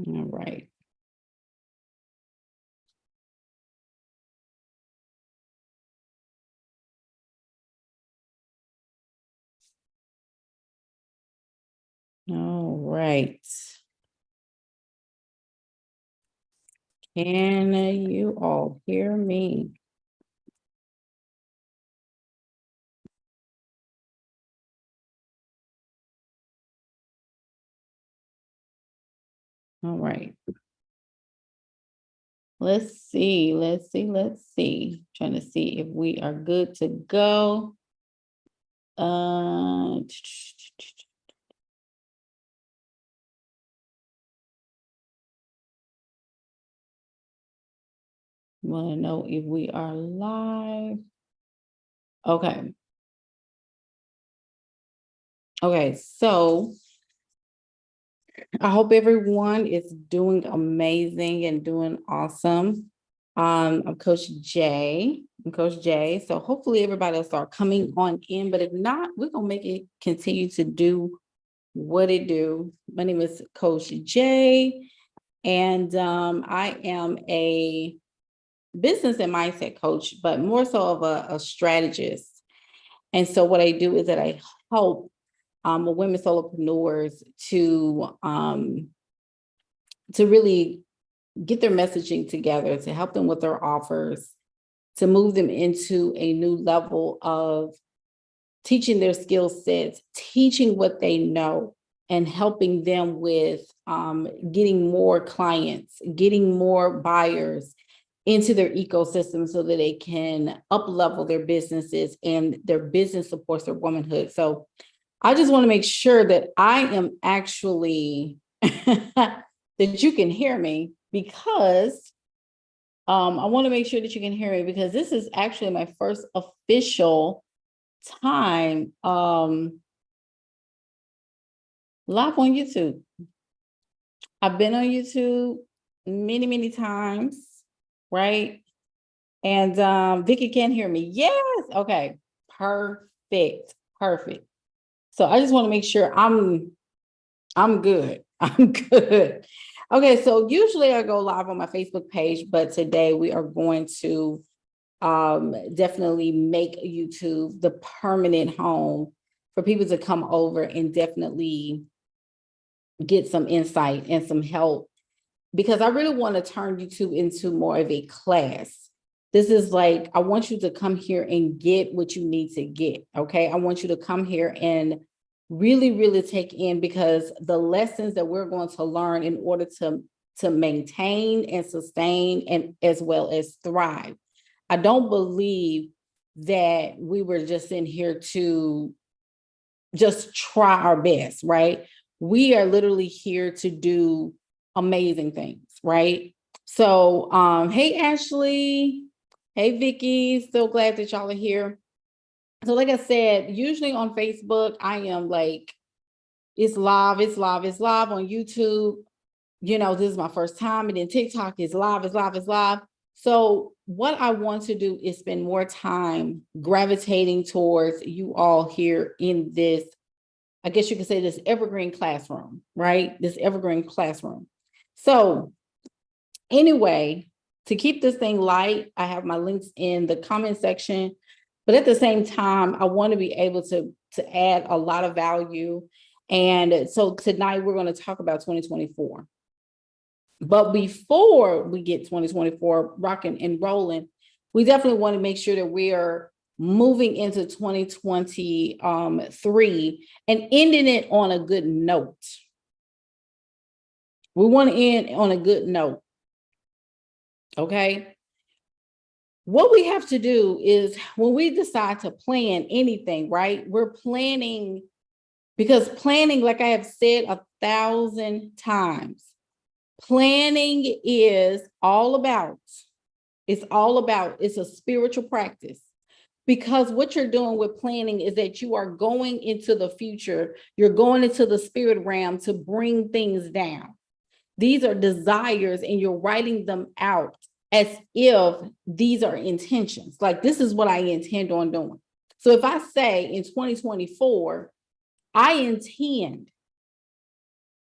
All right. All right. Can you all hear me? All right. Let's see. Trying to see if we are good to go. Want to know if we are live. Okay. Okay, so I hope everyone is doing amazing and doing awesome. I'm Coach Jay. So hopefully everybody will start coming on in, but if not, we're gonna make it continue to do what it do. My name is Coach Jay, and I am a business and mindset coach, but more so of a strategist. And so what I do is that I help women solopreneurs to really get their messaging together, to help them with their offers, to move them into a new level of teaching their skill sets, teaching what they know, and helping them with getting more clients, getting more buyers into their ecosystem so that they can up level their businesses and their business supports their womanhood. So I just want to make sure that I am actually that you can hear me, because I want to make sure that you can hear me, because this is actually my first official time live on YouTube. I've been on YouTube many times, right? And Vicky can't hear me. Yes. Okay. Perfect. So I just want to make sure I'm good. I'm good. Okay, so usually I go live on my Facebook page, but today we are going to definitely make YouTube the permanent home for people to come over and definitely get some insight and some help, because I really want to turn YouTube into more of a class. This is like, I want you to come here and get what you need to get, okay? I want you to come here and really take in, because the lessons that we're going to learn in order to maintain and sustain and as well as thrive. I don't believe that we were just in here to just try our best, right? We are literally here to do amazing things, right? So, hey Ashley, hey Vicky, so glad that y'all are here. So, like I said, usually on Facebook, I am like, it's live on YouTube. You know, this is my first time, and then TikTok is live. So what I want to do is spend more time gravitating towards you all here in this, I guess you could say, this evergreen classroom, right? This evergreen classroom. So anyway, to keep this thing light, I have my links in the comment section, but at the same time, I want to be able to add a lot of value. And so tonight we're going to talk about 2024. But before we get 2024 rocking and rolling, we definitely want to make sure that we are moving into 2023 and ending it on a good note. We want to end on a good note. Okay. What we have to do is, when we decide to plan anything, right? We're planning, because planning, like I have said 1,000 times, planning is all about, it's a spiritual practice. Because what you're doing with planning is that you are going into the future, you're going into the spirit realm to bring things down. These are desires, and you're writing them out as if these are intentions. Like, this is what I intend on doing. So if I say in 2024, I intend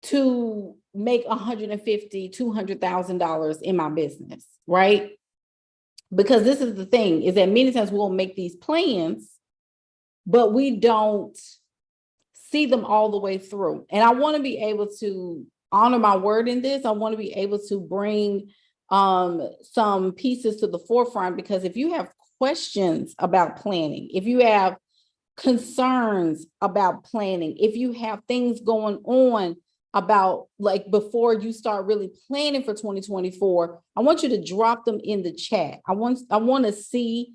to make $150,000, $200,000 in my business, right? Because this is the thing, is that many times we'll make these plans, but we don't see them all the way through. And I want to be able to honor my word in this. I want to be able to bring some pieces to the forefront, because if you have questions about planning, if you have concerns about planning, if you have things going on about, like, before you start really planning for 2024, I want you to drop them in the chat. I want to see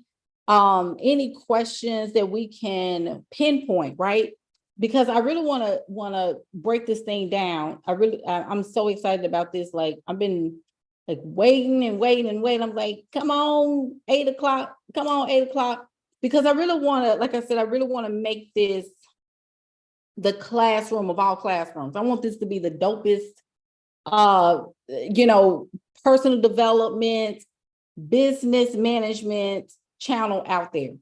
any questions that we can pinpoint, right? Because I really want to break this thing down. I'm so excited about this. Like, I've been like waiting. I'm like, come on, 8:00, come on, 8:00. Because I really want to, like I said, I really want to make this the classroom of all classrooms. I want this to be the dopest, personal development, business management channel out there.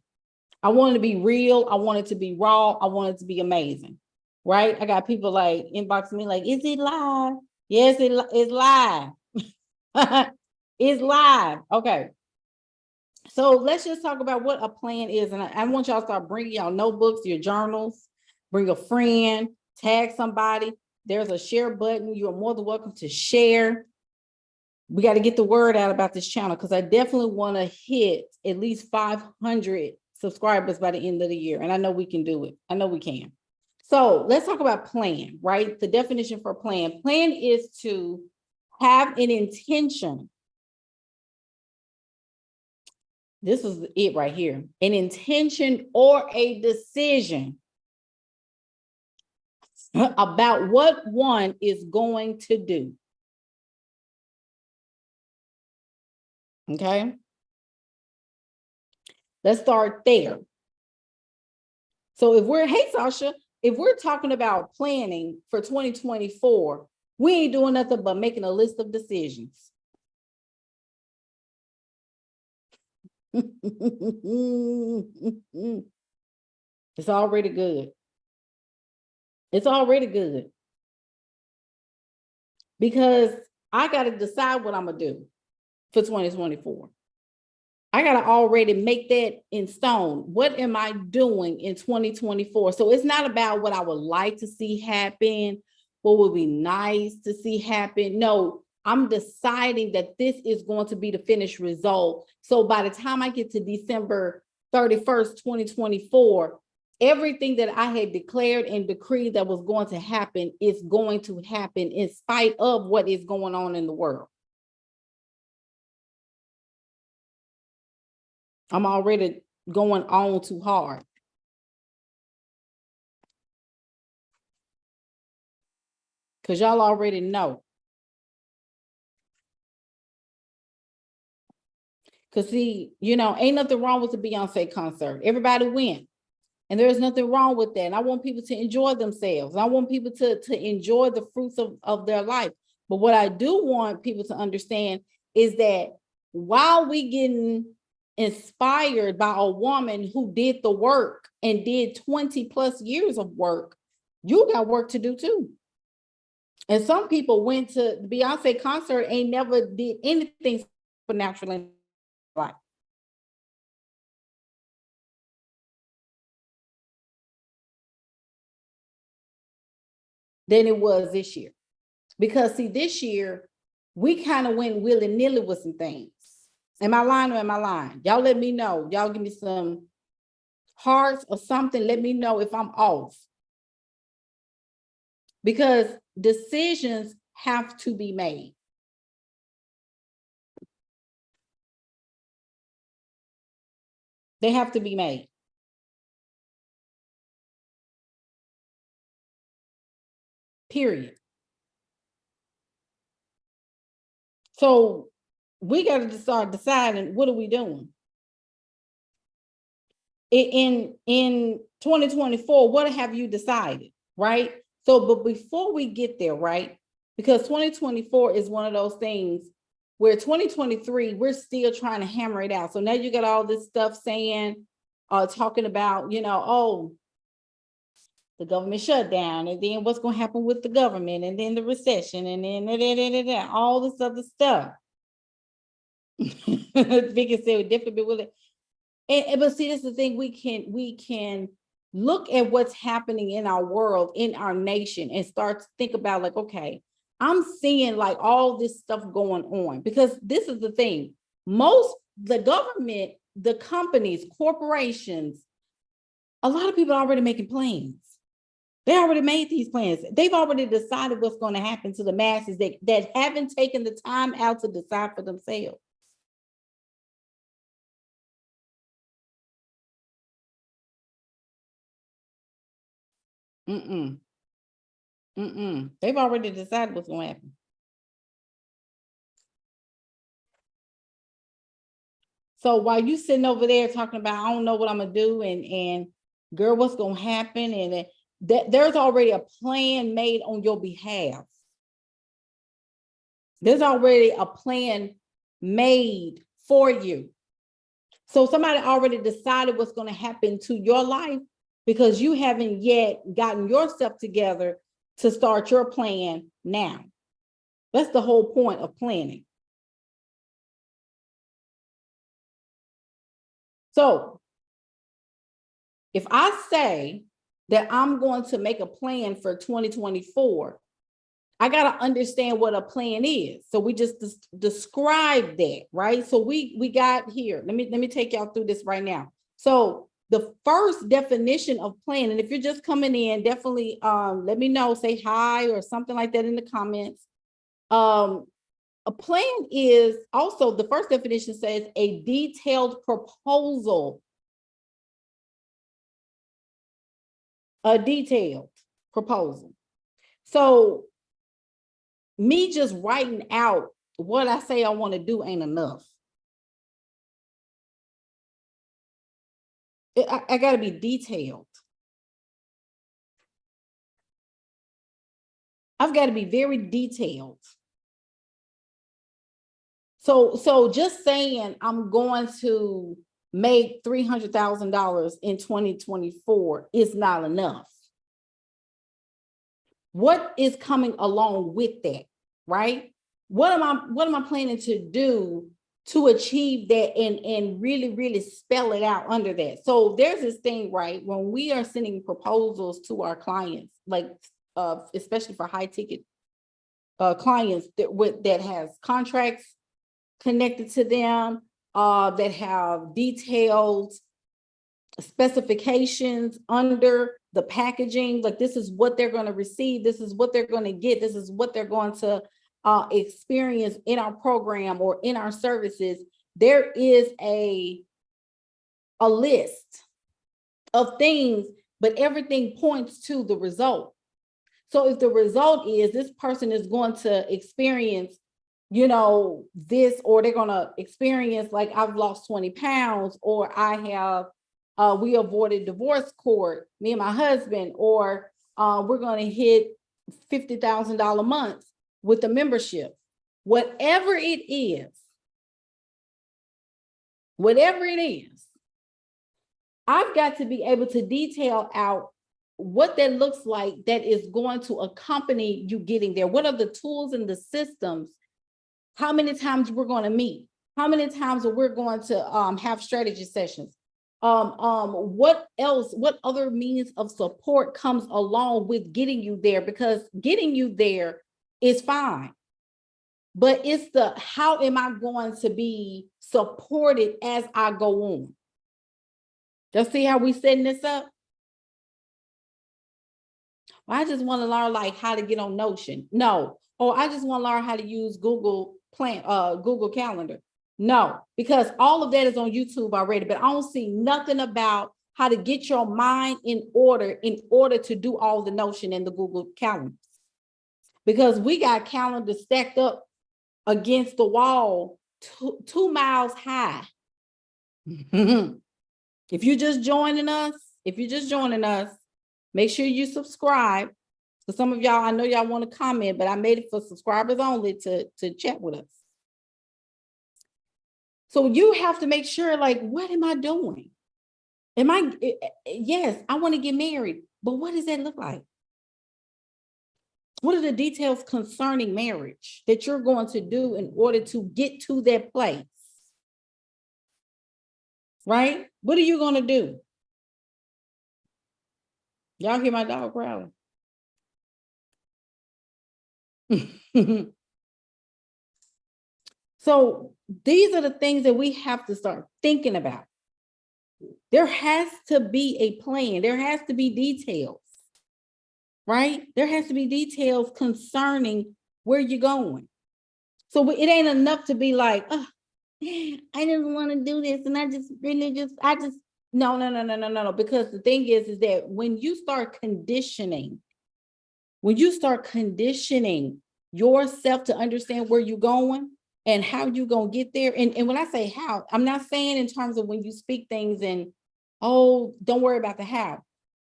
I want it to be real. I want it to be raw. I want it to be amazing, right? I got people like inboxing me like, is it live? Yes, it's live. It's live. Okay. So let's just talk about what a plan is. And I want y'all to start bringing y'all notebooks, your journals, bring a friend, tag somebody. There's a share button. You are more than welcome to share. We got to get the word out about this channel, because I definitely want to hit at least 500 subscribers by the end of the year. And I know we can do it. I know we can. So let's talk about plan, right? The definition for plan. Plan is to have an intention. This is it right here. An intention or a decision about what one is going to do. Okay. Let's start there. So hey Sasha, if we're talking about planning for 2024, we ain't doing nothing but making a list of decisions. It's already good. It's already good. Because I got to decide what I'm going to do for 2024. I got to already make that in stone. What am I doing in 2024? So it's not about what I would like to see happen, what would be nice to see happen. No, I'm deciding that this is going to be the finished result. So by the time I get to December 31st, 2024, everything that I had declared and decreed that was going to happen is going to happen in spite of what is going on in the world. I'm already going on too hard. Because y'all already know. Because see, ain't nothing wrong with the Beyonce concert. Everybody went. And there's nothing wrong with that. And I want people to enjoy themselves. I want people to enjoy the fruits of their life. But what I do want people to understand is that while we getting inspired by a woman who did the work and did 20 plus years of work, you got work to do too. And some people went to the Beyonce concert, ain't never did anything supernatural in life. Than it was this year. Because see, this year, we kind of went willy-nilly with some things. Am I lying or am I lying? Y'all let me know. Y'all give me some hearts or something. Let me know if I'm off. Because decisions have to be made. They have to be made. Period. So we got to start deciding, what are we doing? In 2024, what have you decided, right? So, but before we get there, right? Because 2024 is one of those things where 2023, we're still trying to hammer it out. So now you got all this stuff saying, talking about, the government shutdown, and then what's going to happen with the government, and then the recession, and then all this other stuff. Vicky said definitely with it. But see, this is the thing, we can look at what's happening in our world, in our nation, and start to think about like, okay, I'm seeing like all this stuff going on, because this is the thing. The government, the companies, corporations, a lot of people are already making plans. They already made these plans. They've already decided what's going to happen to the masses that haven't taken the time out to decide for themselves. They've already decided what's going to happen. So while you sitting over there talking about, I don't know what I'm gonna do, and girl, what's gonna happen, and there's already a plan made on your behalf. There's already a plan made for you. So somebody already decided what's going to happen to your life, because you haven't yet gotten yourself together to start your plan now. That's the whole point of planning. So if I say that I'm going to make a plan for 2024, I got to understand what a plan is. So we just described that, right? So we got here. Let me take y'all through this right now. So the first definition of plan, and if you're just coming in, definitely let me know, say hi or something like that in the comments. A plan is also, the first definition says, a detailed proposal. A detailed proposal. So me just writing out what I say I want to do ain't enough. I got to be detailed. I've got to be very detailed. So just saying I'm going to make $300,000 in 2024 is not enough. What is coming along with that, right? What am I planning to do to achieve that, and really spell it out under that? So there's this thing, right? When we are sending proposals to our clients, like especially for high ticket clients that has contracts connected to them, that have detailed specifications under the packaging, like this is what they're going to receive, this is what they're going to get, this is what they're going to experience in our program or in our services. There is a list of things, but everything points to the result. So if the result is this person is going to experience, this, or they're going to experience like I've lost 20 pounds, or I have we avoided divorce court, me and my husband, or we're going to hit $50,000 months with the membership. Whatever it is, I've got to be able to detail out what that looks like that is going to accompany you getting there. What are the tools and the systems? How many times we're going to meet? How many times we're going to have strategy sessions? What else, what other means of support comes along with getting you there? Because getting you there is fine, but it's the, how am I going to be supported as I go on? Just see how we setting this up? Well, I just want to learn like how to get on Notion. No. Or I just want to learn how to use Google Calendar. No, because all of that is on YouTube already, but I don't see nothing about how to get your mind in order to do all the Notion and the Google calendars. Because we got calendars stacked up against the wall 2 miles high. If you're just joining us, make sure you subscribe. So some of y'all, I know y'all want to comment, but I made it for subscribers only to chat with us. So you have to make sure, like, what am I doing? Yes, I want to get married. But what does that look like? What are the details concerning marriage that you're going to do in order to get to that place? Right? What are you going to do? Y'all hear my dog growling? So these are the things that we have to start thinking about. There has to be a plan. There has to be details, right? There has to be details concerning where you're going. So it ain't enough to be like, oh, I didn't want to do this. And no. Because the thing is that when you start conditioning yourself to understand where you're going and how you're going to get there. And when I say how, I'm not saying in terms of when you speak things and, oh, don't worry about the how.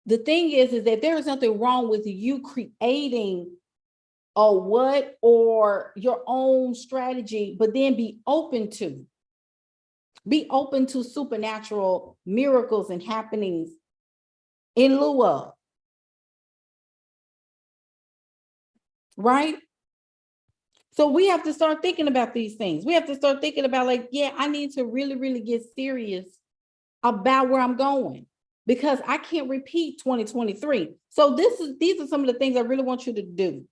The thing is that there is nothing wrong with you creating a what or your own strategy, but then be open to supernatural miracles and happenings in lieu of. Right? So we have to start thinking about these things. We have to start thinking about like, yeah, I need to really, really get serious about where I'm going because I can't repeat 2023. So these are some of the things I really want you to do.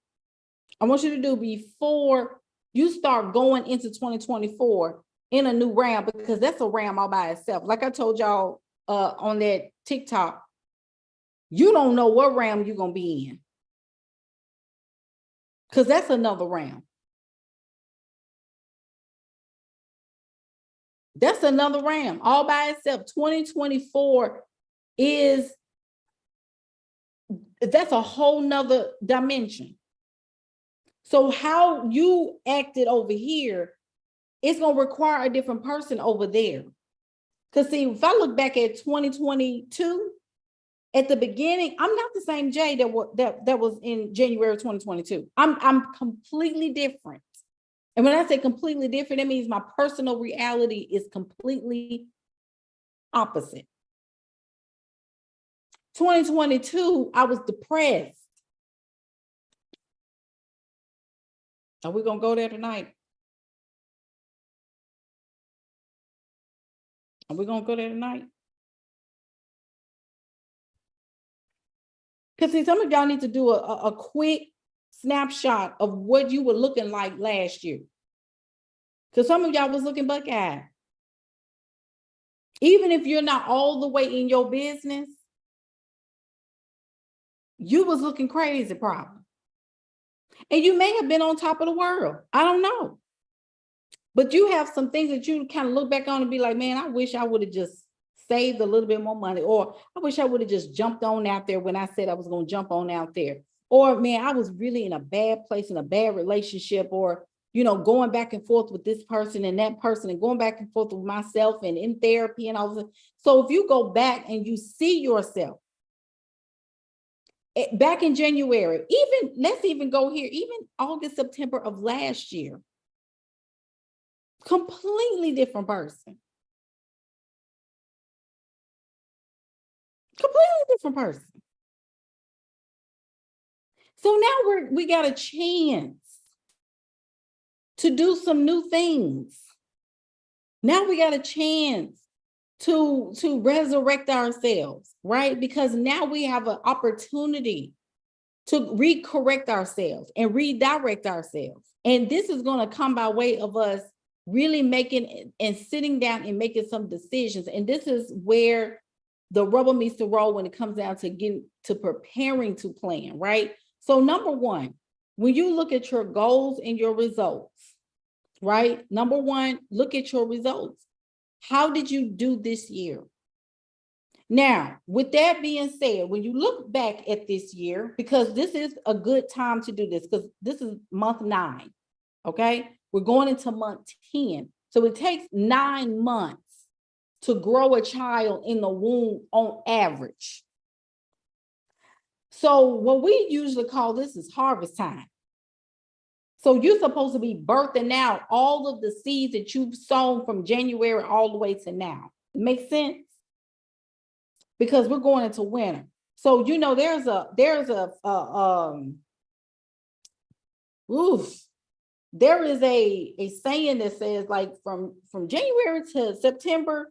I want you to do before you start going into 2024 in a new realm, because that's a realm all by itself. Like I told y'all on that TikTok, you don't know what realm you're going to be in, because that's another realm. That's another realm all by itself. 2024 that's a whole nother dimension. So how you acted over here, it's going to require a different person over there. Because see, if I look back at 2022, at the beginning, I'm not the same Jay that was in January 2022. I'm completely different. And when I say completely different, that means my personal reality is completely opposite. 2022, I was depressed. Are we going to go there tonight? Are we going to go there tonight? Because see, some of y'all need to do a quick snapshot of what you were looking like last year. Because some of y'all was looking buck-eyed. Even if you're not all the way in your business, you was looking crazy probably. And you may have been on top of the world. I don't know. But you have some things that you kind of look back on and be like, man, I wish I would have just saved a little bit more money. Or I wish I would have just jumped on out there when I said I was going to jump on out there. Or, man, I was really in a bad place, in a bad relationship, or, you know, going back and forth with this person and that person and going back and forth with myself and in therapy and all this. So if you go back and you see yourself back in January, let's even go here, even August, September of last year, completely different person. Completely different person. So now we got a chance to do some new things. Now we got a chance to resurrect ourselves, right? Because now we have an opportunity to recorrect ourselves and redirect ourselves. And this is going to come by way of us really making and sitting down and making some decisions. And this is where the rubber meets the road when it comes down to getting to preparing to plan, right? So number one, when you look at your goals and your results, right? Number one, look at your results. How did you do this year? Now, with that being said, when you look back at this year, because this is a good time to do this, because this is month 9, okay? We're going into month 10. So it takes 9 months to grow a child in the womb on average. So what we usually call this is harvest time. So you're supposed to be birthing out all of the seeds that you've sown from January all the way to now. It makes sense? Because we're going into winter. So, you know, there's there is a saying that says, like, from January to September,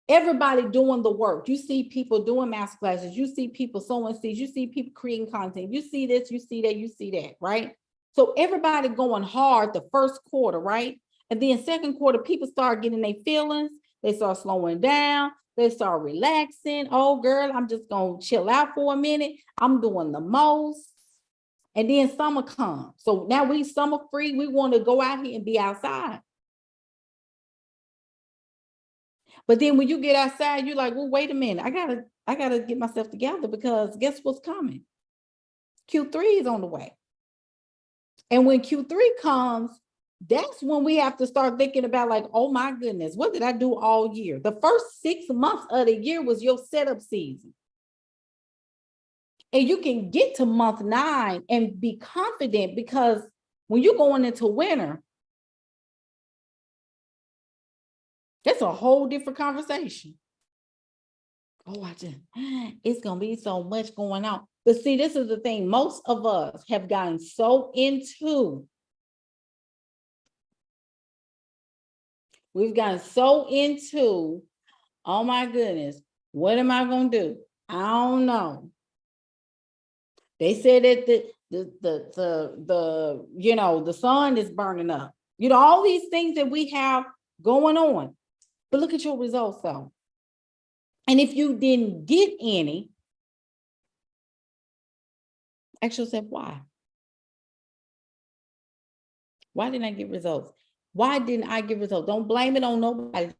everybody doing the work. You see people doing master classes, you see people sowing seeds, you see people creating content, you see this, you see that, you see that, right? So everybody going hard the first quarter, right? And then second quarter, people start getting their feelings, they start slowing down, they start relaxing. Oh, girl, I'm just gonna chill out for a minute. I'm doing the most. And then summer comes. So now we summer free. We want to go out here and be outside. But then when you get outside, you're like, well, wait a minute. I gotta get myself together, because guess what's coming? Q3 is on the way. And when Q3 comes, that's when we have to start thinking about, like, oh my goodness, what did I do all year? The first 6 months of the year was your setup season. And you can get to month 9 and be confident, because when you're going into winter, that's a whole different conversation. Oh, it's going to be so much going on. But see, this is the thing. Most of us have gotten so into, oh my goodness, what am I going to do? I don't know. They said that the sun is burning up. You know, all these things that we have going on. But look at your results, though. And if you didn't get any, ask yourself why. Why didn't I get results? Why didn't I get results? Don't blame it on nobody.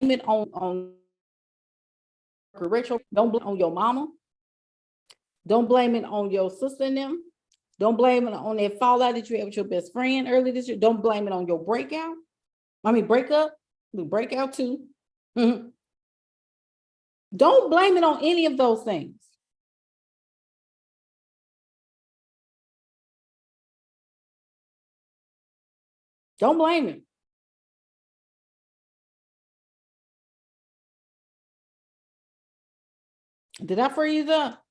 Blame it on retro. Don't blame it on your mama. Don't blame it on your sister and them. Don't blame it on that fallout that you had with your best friend early this year. Don't blame it on your breakout. Breakup. We breakout too. Mm-hmm. Don't blame it on any of those things. Don't blame it. Did I freeze up?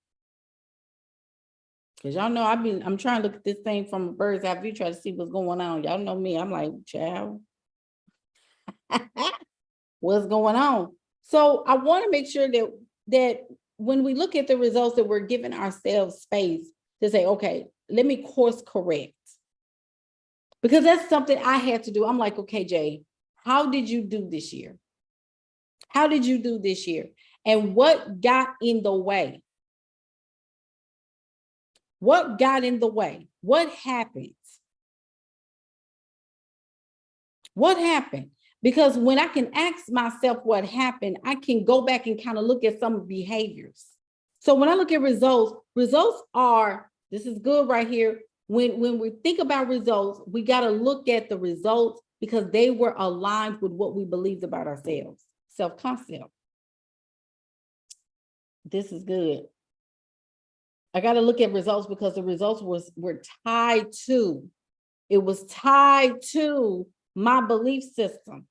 Because y'all know I'm trying to look at this thing from a bird's eye view, try to see what's going on. Y'all know me. I'm like, child, what's going on? So I want to make sure that when we look at the results, that we're giving ourselves space to say, okay, let me course correct. Because that's something I had to do. I'm like, okay, Jay, how did you do this year? How did you do this year? And what got in the way? What got in the way? What happened? What happened? Because when I can ask myself what happened, I can go back and kind of look at some behaviors. So when I look at results are, this is good right here. When we think about results, we got to look at the results because they were aligned with what we believed about ourselves, self-concept. This is good. I got to look at results because the results were tied to, it was tied to my belief system.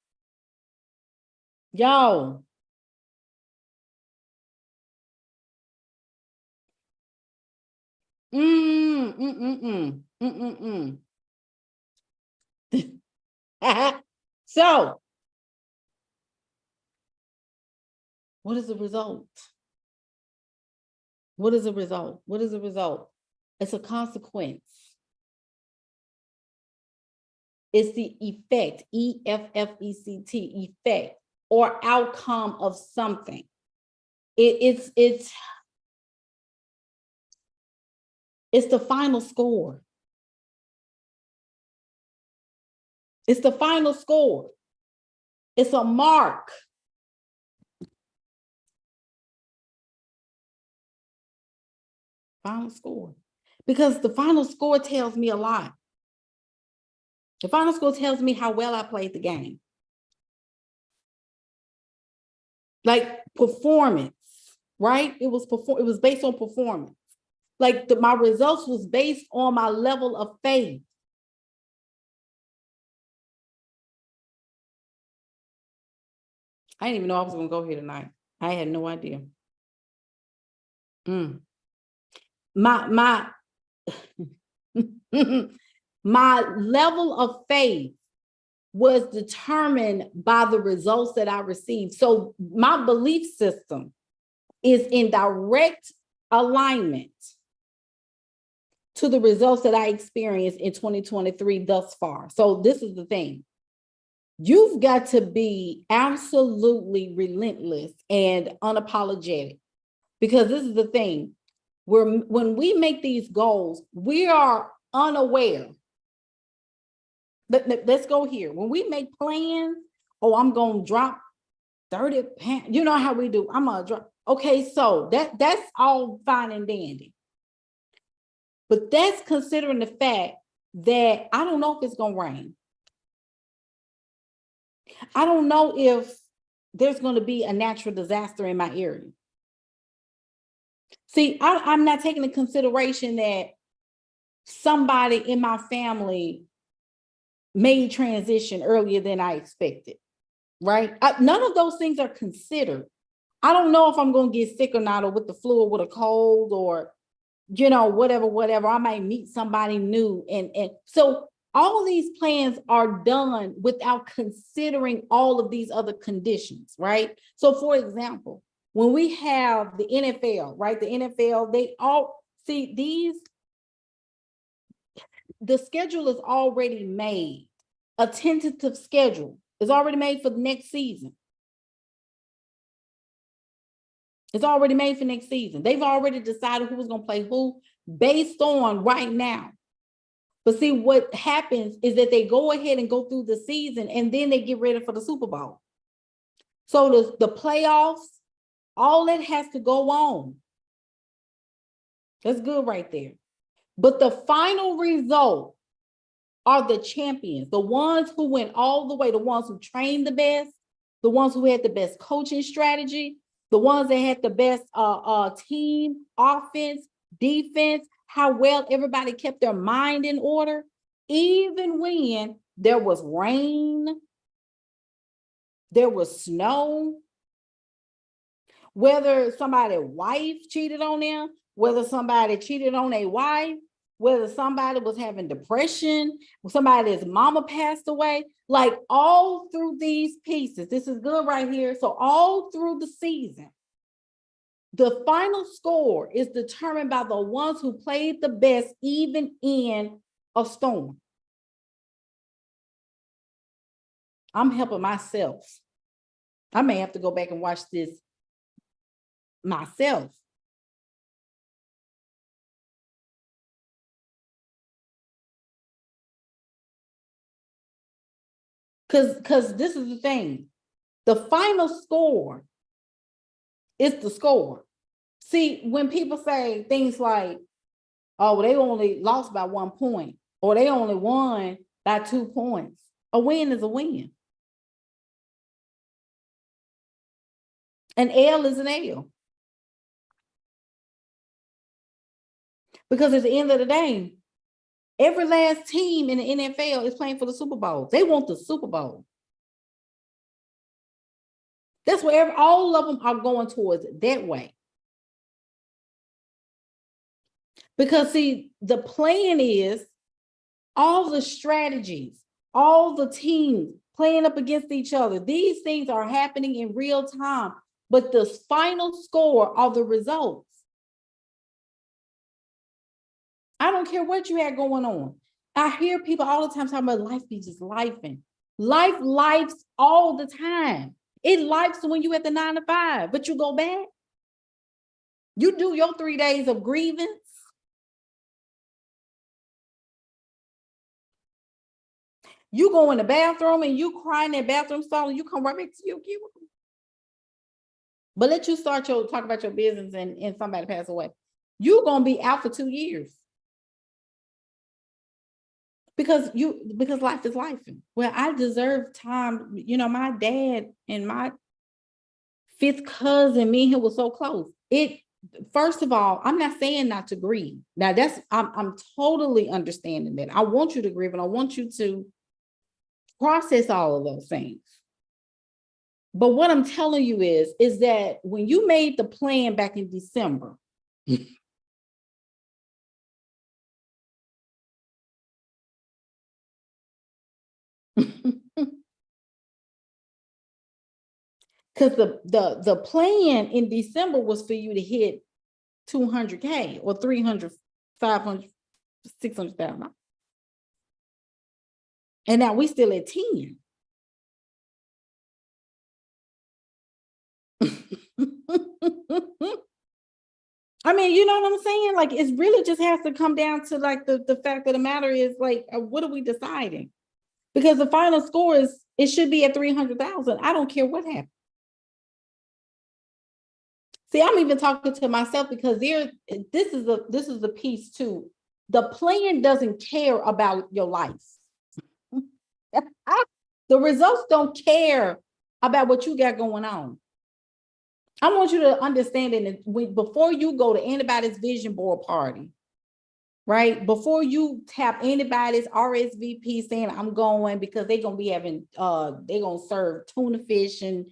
Yo. So, what is the result? What is the result? What is the result? It's a consequence. It's the effect, EFFECT, effect or outcome of something. It's the final score. It's the final score. It's a mark. Final score. Because the final score tells me a lot. The final score tells me how well I played the game. Like performance, right? It was based on performance. Like my results was based on my level of faith. I didn't even know I was going to go here tonight. I had no idea. Mm. My my level of faith was determined by the results that I received. So my belief system is in direct alignment to the results that I experienced in 2023 thus far. So this is the thing. You've got to be absolutely relentless and unapologetic, because this is the thing. When we make these goals, we are unaware. Let's go here. When we make plans, oh, I'm going to drop 30 pounds. You know how we do. I'm going to drop. Okay, so that's all fine and dandy. But that's considering the fact that I don't know if it's going to rain. I don't know if there's going to be a natural disaster in my area. See, I'm not taking into consideration that somebody in my family made transition earlier than I expected, right? None of those things are considered. I don't know if I'm going to get sick or not, or with the flu or with a cold, or, you know, whatever. I might meet somebody new. And so all of these plans are done without considering all of these other conditions, right? So for example, when we have the NFL, right? The NFL, they all see the schedule is already made. A tentative schedule is already made for the next season. It's already made for next season. They've already decided who's going to play who based on right now. But see, what happens is that they go ahead and go through the season, and then they get ready for the Super Bowl. So the playoffs, all that has to go on. That's good right there. But the final result are the champions, the ones who went all the way, the ones who trained the best, the ones who had the best coaching strategy, the ones that had the best team, offense, defense, how well everybody kept their mind in order, even when there was rain, there was snow, whether somebody's wife cheated on them, whether somebody cheated on a wife, whether somebody was having depression, somebody's mama passed away, like all through these pieces, this is good right here. So all through the season, the final score is determined by the ones who played the best, even in a storm. I'm helping myself. I may have to go back and watch this myself. Because this is the thing. The final score is the score. See, when people say things like, oh, they only lost by 1 point, or they only won by 2 points, a win is a win. An L is an L. Because at the end of the day, every last team in the NFL is playing for the Super Bowl. They want the Super Bowl. That's where all of them are going towards it that way. Because see, the plan is all the strategies, all the teams playing up against each other. These things are happening in real time, but the final score are the results. I don't care what you had going on. I hear people all the time talking about life be just lifing. Life's all the time. It lifes when you at the 9 to 5, but you go back. You do your 3 days of grievance. You go in the bathroom and you cry in that bathroom stall and you come right back to your cubicle. But let you start talk about your business and somebody pass away. You're gonna be out for 2 years. Because life is life. Well, I deserve time. You know, my dad and my 5th cousin, me and him was so close. First of all, I'm not saying not to grieve. Now I'm totally understanding that. I want you to grieve and I want you to process all of those things. But what I'm telling you is that when you made the plan back in December, Because the plan in December was for you to hit 200K or 300, 500, 600,000. And now we still at 10. I mean, you know what I'm saying? Like, it really just has to come down to like the fact of the matter is like, what are we deciding? Because the final score is, it should be at 300,000. I don't care what happens. See, I'm even talking to myself because this is the piece too. The plan doesn't care about your life. The results don't care about what you got going on. I want you to understand that before you go to anybody's vision board party, right? Before you tap anybody's RSVP saying I'm going, because they're gonna be having they're gonna serve tuna fish and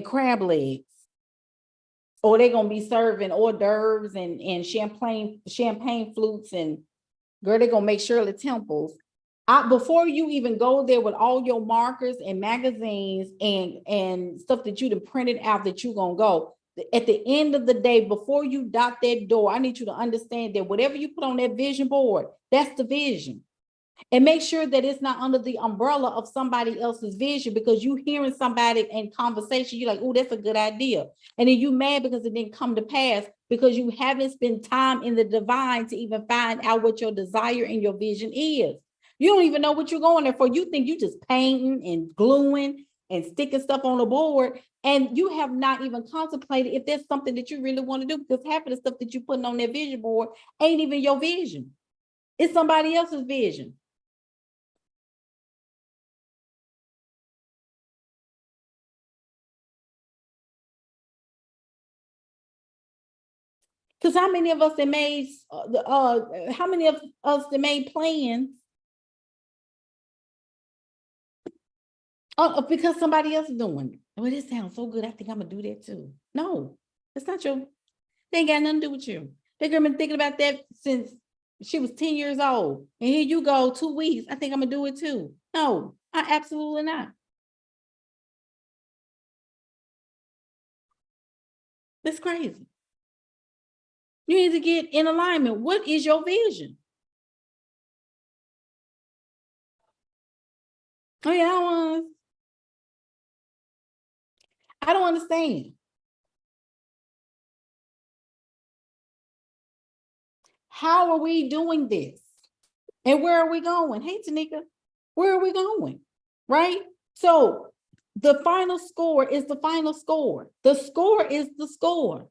crab legs, or they're gonna be serving hors d'oeuvres and champagne flutes, and girl, they're gonna make Shirley Temples. Before you even go there with all your markers and magazines and stuff that you've printed out that you're gonna go, at the end of the day, before you dot that door, I need you to understand that whatever you put on that vision board, that's the vision. And make sure that it's not under the umbrella of somebody else's vision, because you hearing somebody in conversation, you're like, oh, that's a good idea. And then you mad because it didn't come to pass, because you haven't spent time in the divine to even find out what your desire and your vision is. You don't even know what you're going there for. You think you just painting and gluing and sticking stuff on the board, and you have not even contemplated if there's something that you really want to do, because half of the stuff that you're putting on that vision board ain't even your vision. It's somebody else's vision. Because how many of us that made how many of us that made plans because somebody else is doing it? Well, this sounds so good, I think I'm gonna do that too. No, it's not your. They ain't got nothing to do with you. They girl been thinking about that since she was 10 years old, and here you go, 2 weeks. I think I'm gonna do it too. No, I absolutely not. That's crazy. You need to get in alignment. What is your vision? Oh yeah, I don't understand. How are we doing this? And where are we going? Hey, Tanika, where are we going? Right? So the final score is the final score. The score is the score.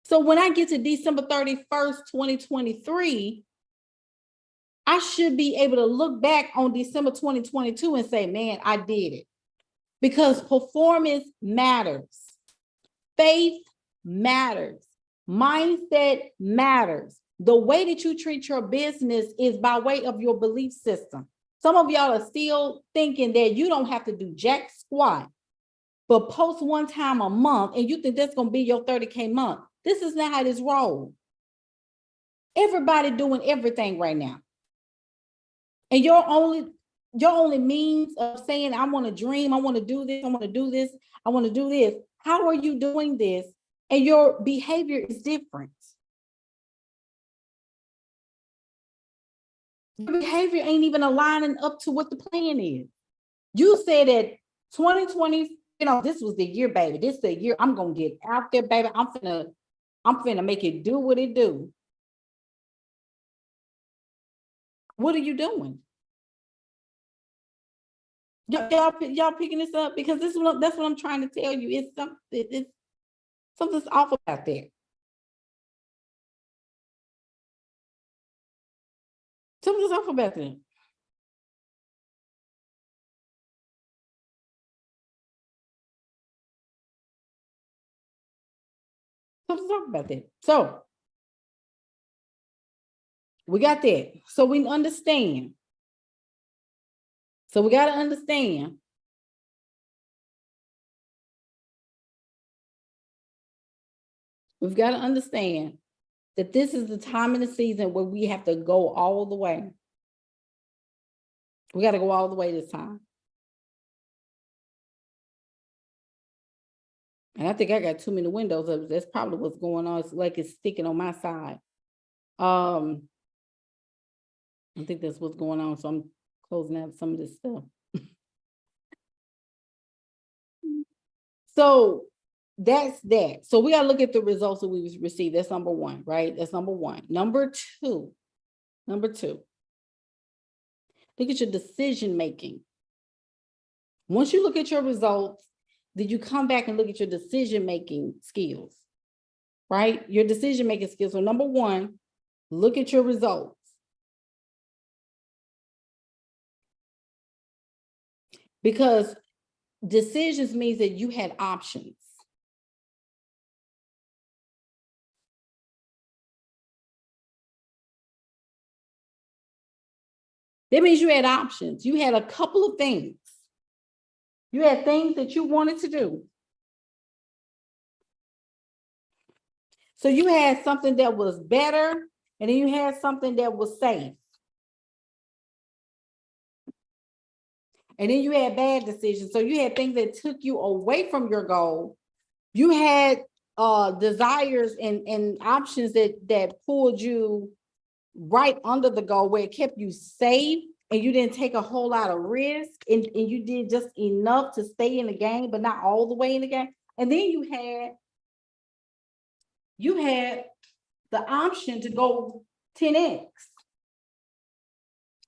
So when I get to December 31st, 2023, I should be able to look back on December 2022 and say, man, I did it. Because performance matters. Faith matters. Mindset matters. The way that you treat your business is by way of your belief system. Some of y'all are still thinking that you don't have to do jack squat, but post one time a month, and you think that's going to be your 30K month. This is not how this rolls. Everybody doing everything right now. And your only means of saying, I want to dream, I want to do this, I want to do this, I want to do this. How are you doing this? And your behavior is different. Your behavior ain't even aligning up to what the plan is. You said that 2020, this was the year, baby. This is the year I'm gonna get out there, baby. I'm finna make it do what it do. What are you doing? Y'all picking this up, because that's what I'm trying to tell you. It's something's off about that. Something's off about that. Something's off about that. So we got that. So we understand. So we got to understand We've got to understand that this is the time in the season where we have to go all the way. We got to go all the way this time. And I think I got too many windows up. That's probably what's going on. It's like it's sticking on my side. I think that's what's going on. So I'm closing out some of this stuff. So that's that. So we got to look at the results that we received. That's number one, right? That's number one. Number two, look at your decision making. Once you look at your results, then you come back and look at your decision making skills, right? Your decision making skills. So number one, look at your results. Because decisions means that you had options. That means you had options. You had a couple of things. You had things that you wanted to do. So you had something that was better, and then you had something that was safe. And then you had bad decisions. So you had things that took you away from your goal. You had desires and options that pulled you right under the goal, where it kept you safe and you didn't take a whole lot of risk, and you did just enough to stay in the game, but not all the way in the game. And then you had the option to go 10x.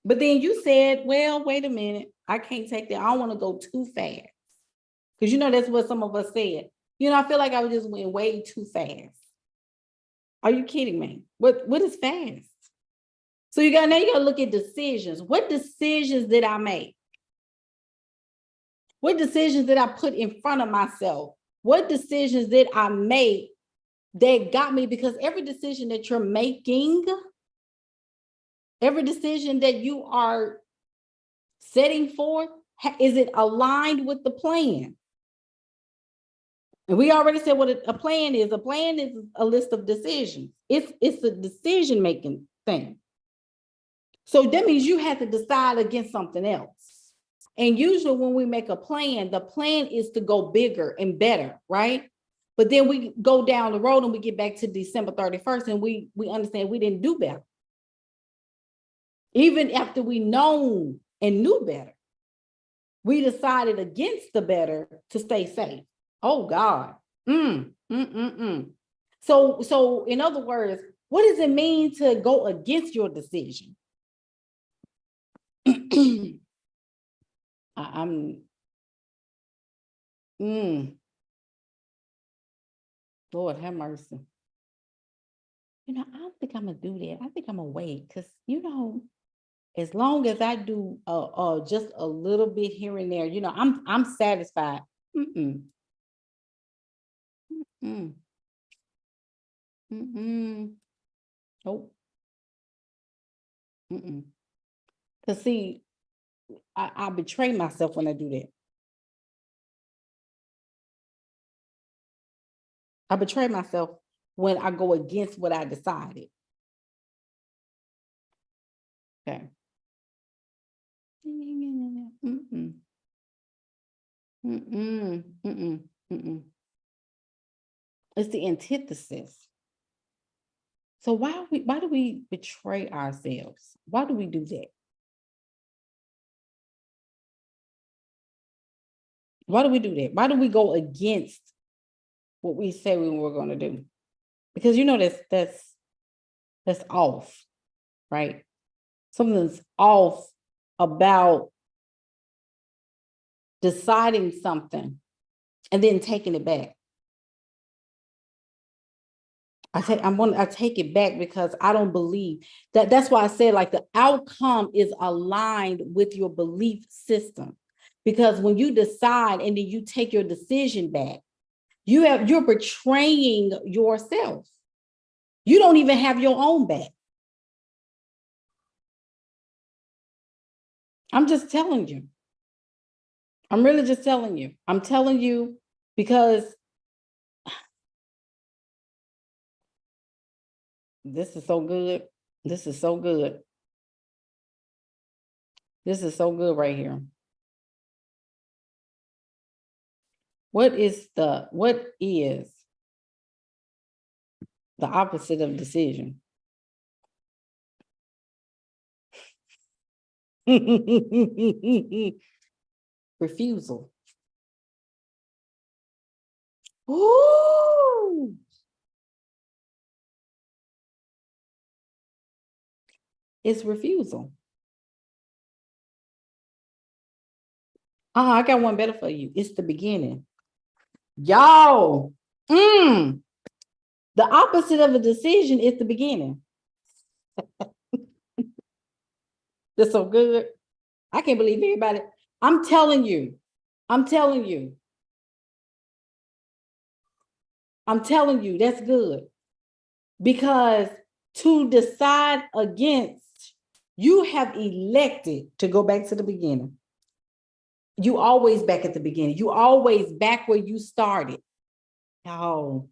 But then you said, well, wait a minute, I can't take that. I don't want to go too fast. Because that's what some of us said. I feel like I was just went way too fast. Are you kidding me? What is fast? So you gotta look at decisions. What decisions did I make? What decisions did I put in front of myself? What decisions did I make that got me? Because every decision that you're making, every decision that you are setting forth, is it aligned with the plan? And we already said what a plan is. A plan is a list of decisions. It's a decision-making thing. So that means you have to decide against something else. And usually when we make a plan, the plan is to go bigger and better, right? But then we go down the road and we get back to December 31st and we understand we didn't do better. Even after we known and knew better, we decided against the better to stay safe. Oh God. So in other words, what does it mean to go against your decision? Lord have mercy. I don't think I'm gonna do that. I think I'm gonna wait, because as long as I do just a little bit here and there, I'm satisfied. Nope. Because see, I betray myself when I do that. I betray myself when I go against what I decided. Okay. It's the antithesis. So why do we betray ourselves? Why do we do that? Why do we do that? Why do we go against what we say we were going to do? Because that's off, right? Something's off about deciding something and then taking it back. I take it back because I don't believe that. That's why I said, like, the outcome is aligned with your belief system. Because when you decide and then you take your decision back, you're betraying yourself. You don't even have your own back. I'm just telling you. I'm really just telling you. I'm telling you because This is so good. This is so good. This is so good right here. What is the opposite of decision? Refusal. Ooh. It's refusal. I got one better for you. It's the beginning. Y'all. The opposite of a decision is the beginning. That's so good. I can't believe everybody. I'm telling you. I'm telling you. I'm telling you, that's good. Because to decide against, you have elected to go back to the beginning. You always back at the beginning. You always back where you started. Oh,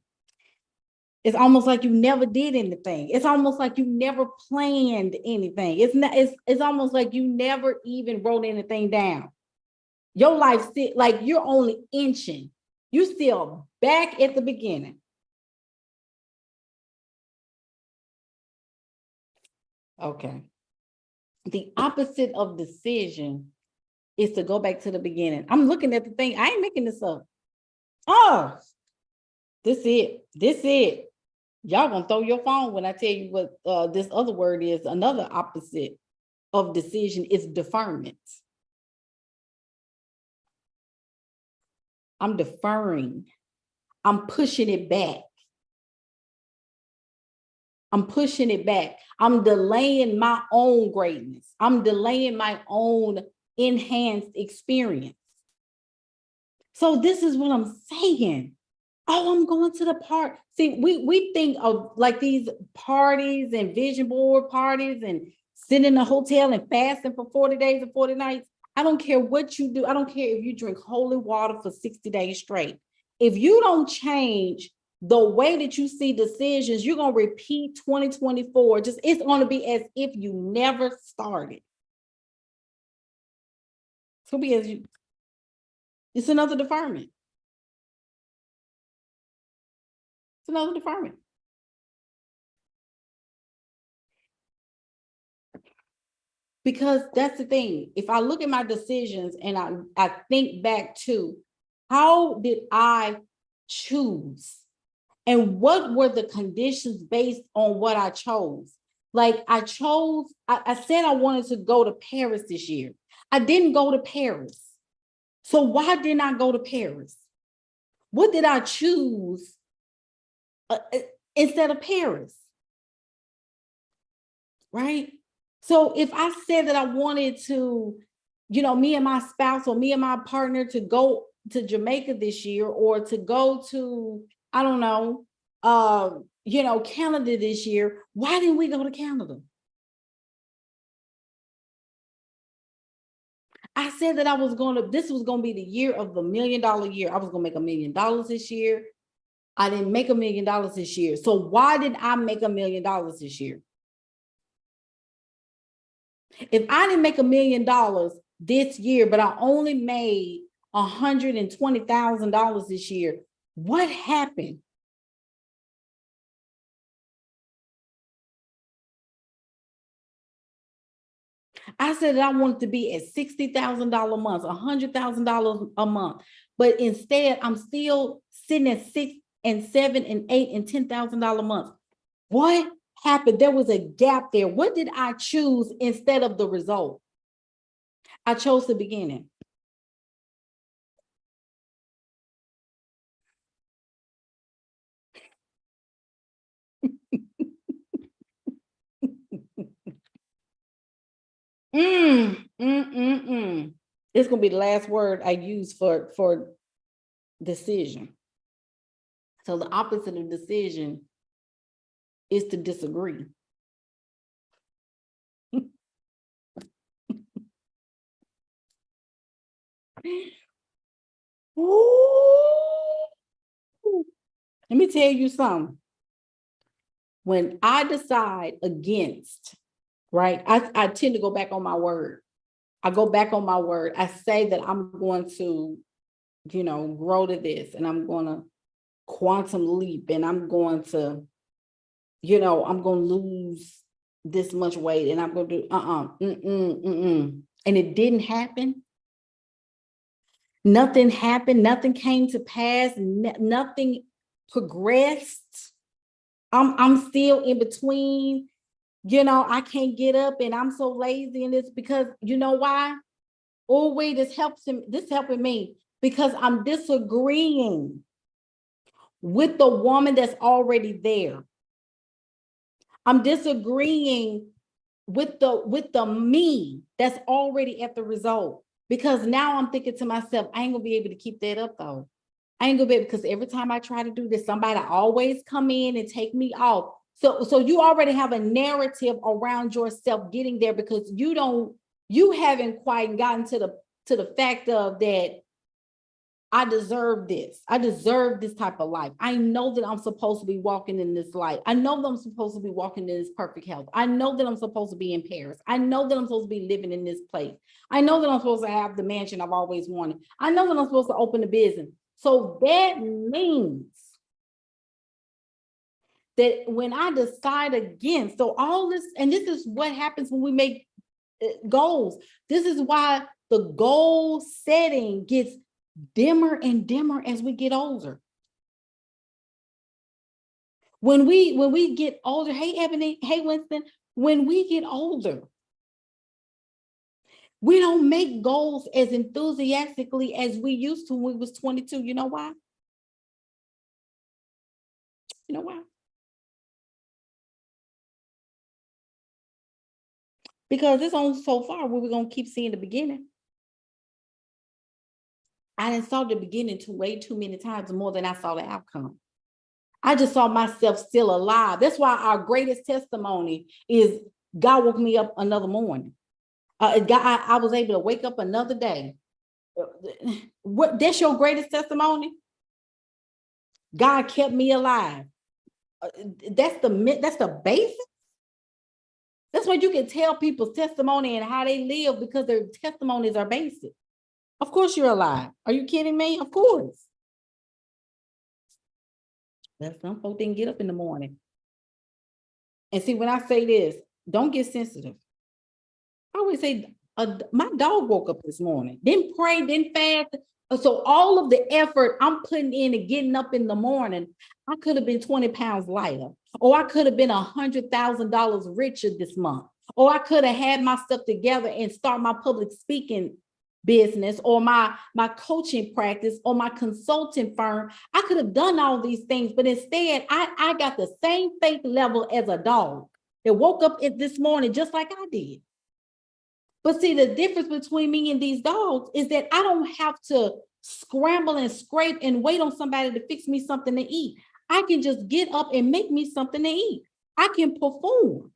it's almost like you never did anything. It's almost like you never planned anything. It's almost like you never even wrote anything down. Your life still like you're only inching. You still back at the beginning. Okay. The opposite of decision is to go back to the beginning. I'm looking at the thing. I ain't making this up. Oh, this it. This it. Y'all gonna throw your phone when I tell you what this other word is. Another opposite of decision is deferment. I'm deferring. I'm pushing it back. I'm pushing it back. I'm delaying my own greatness. I'm delaying my own enhanced experience. So this is what I'm saying. Oh, I'm going to the park. See, we think of like these parties and vision board parties and sitting in a hotel and fasting for 40 days and 40 nights. I don't care what you do. I don't care if you drink holy water for 60 days straight. If you don't change the way that you see decisions, you're going to repeat 2024. Just it's going to be as if you never started. It's going to be as you, it's another deferment. It's another deferment. Because that's the thing. If I look at my decisions and I think back to how did I choose and what were the conditions based on what I chose? Like I said I wanted to go to Paris this year. I didn't go to Paris. So why didn't I go to Paris? What did I choose instead of Paris? Right? So if I said that I wanted to, me and my spouse or me and my partner to go to Jamaica this year or to go to, I don't know, Canada this year, why didn't we go to Canada? I said that this was going to be the year of the $1 million year. I was going to make $1 million this year. I didn't make $1 million this year. So why did I make $1 million this year? If I didn't make $1 million this year, but I only made $120,000 this year, what happened? I said that I wanted to be at $60,000 a month, $100,000 a month, but instead I'm still sitting at $6 and $7 and $8 and $10,000 a month. What happened? There was a gap there. What did I choose instead of the result? I chose the beginning. It's gonna be the last word I use for decision. So the opposite of decision is to disagree. Ooh. Let me tell you something. when I decide against, right, I tend to go back on my word. I go back on my word. I say that I'm going to, grow to this, and I'm going to quantum leap, and I'm going to, I'm going to lose this much weight, and I'm going to do, and it didn't happen. Nothing happened. Nothing came to pass. Nothing progressed. I'm still in between. I can't get up, and I'm so lazy, and it's because, why? Oh, wait, this helping me because I'm disagreeing with the woman that's already there. I'm disagreeing with the me that's already at the result, because now I'm thinking to myself, I ain't gonna be able to keep that up though. I ain't gonna be able, because every time I try to do this, somebody always come in and take me off. So you already have a narrative around yourself getting there, because you haven't quite gotten to the fact of that I deserve this. I deserve this type of life. I know that I'm supposed to be walking in this light. I know that I'm supposed to be walking in this perfect health. I know that I'm supposed to be in Paris. I know that I'm supposed to be living in this place. I know that I'm supposed to have the mansion I've always wanted. I know that I'm supposed to open a business. So that means that when I decide against, so all this, and this is what happens when we make goals. This is why the goal setting gets dimmer and dimmer as we get older. When we get older, hey Ebony, hey Winston, when we get older, we don't make goals as enthusiastically as we used to when we was 22. You know why? You know why? Because it's only so far where we're gonna keep seeing the beginning. I didn't saw the beginning way too many times, more than I saw the outcome. I just saw myself still alive. That's why our greatest testimony is God woke me up another morning. I was able to wake up another day. That's your greatest testimony? God kept me alive. That's the basic. That's what you can tell people's testimony and how they live, because their testimonies are basic. Of course you're alive. Are you kidding me? Of course. But some folks didn't get up in the morning. And see, when I say this, don't get sensitive. I always say, my dog woke up this morning, didn't pray, didn't fast. So all of the effort I'm putting in and getting up in the morning, I could have been 20 pounds lighter, or I could have been $100,000 richer this month, or I could have had my stuff together and start my public speaking business, or my coaching practice, or my consulting firm. I could have done all these things, but instead I got the same faith level as a dog that woke up this morning just like I did. But see, the difference between me and these dogs is that I don't have to scramble and scrape and wait on somebody to fix me something to eat. I can just get up and make me something to eat. I can perform.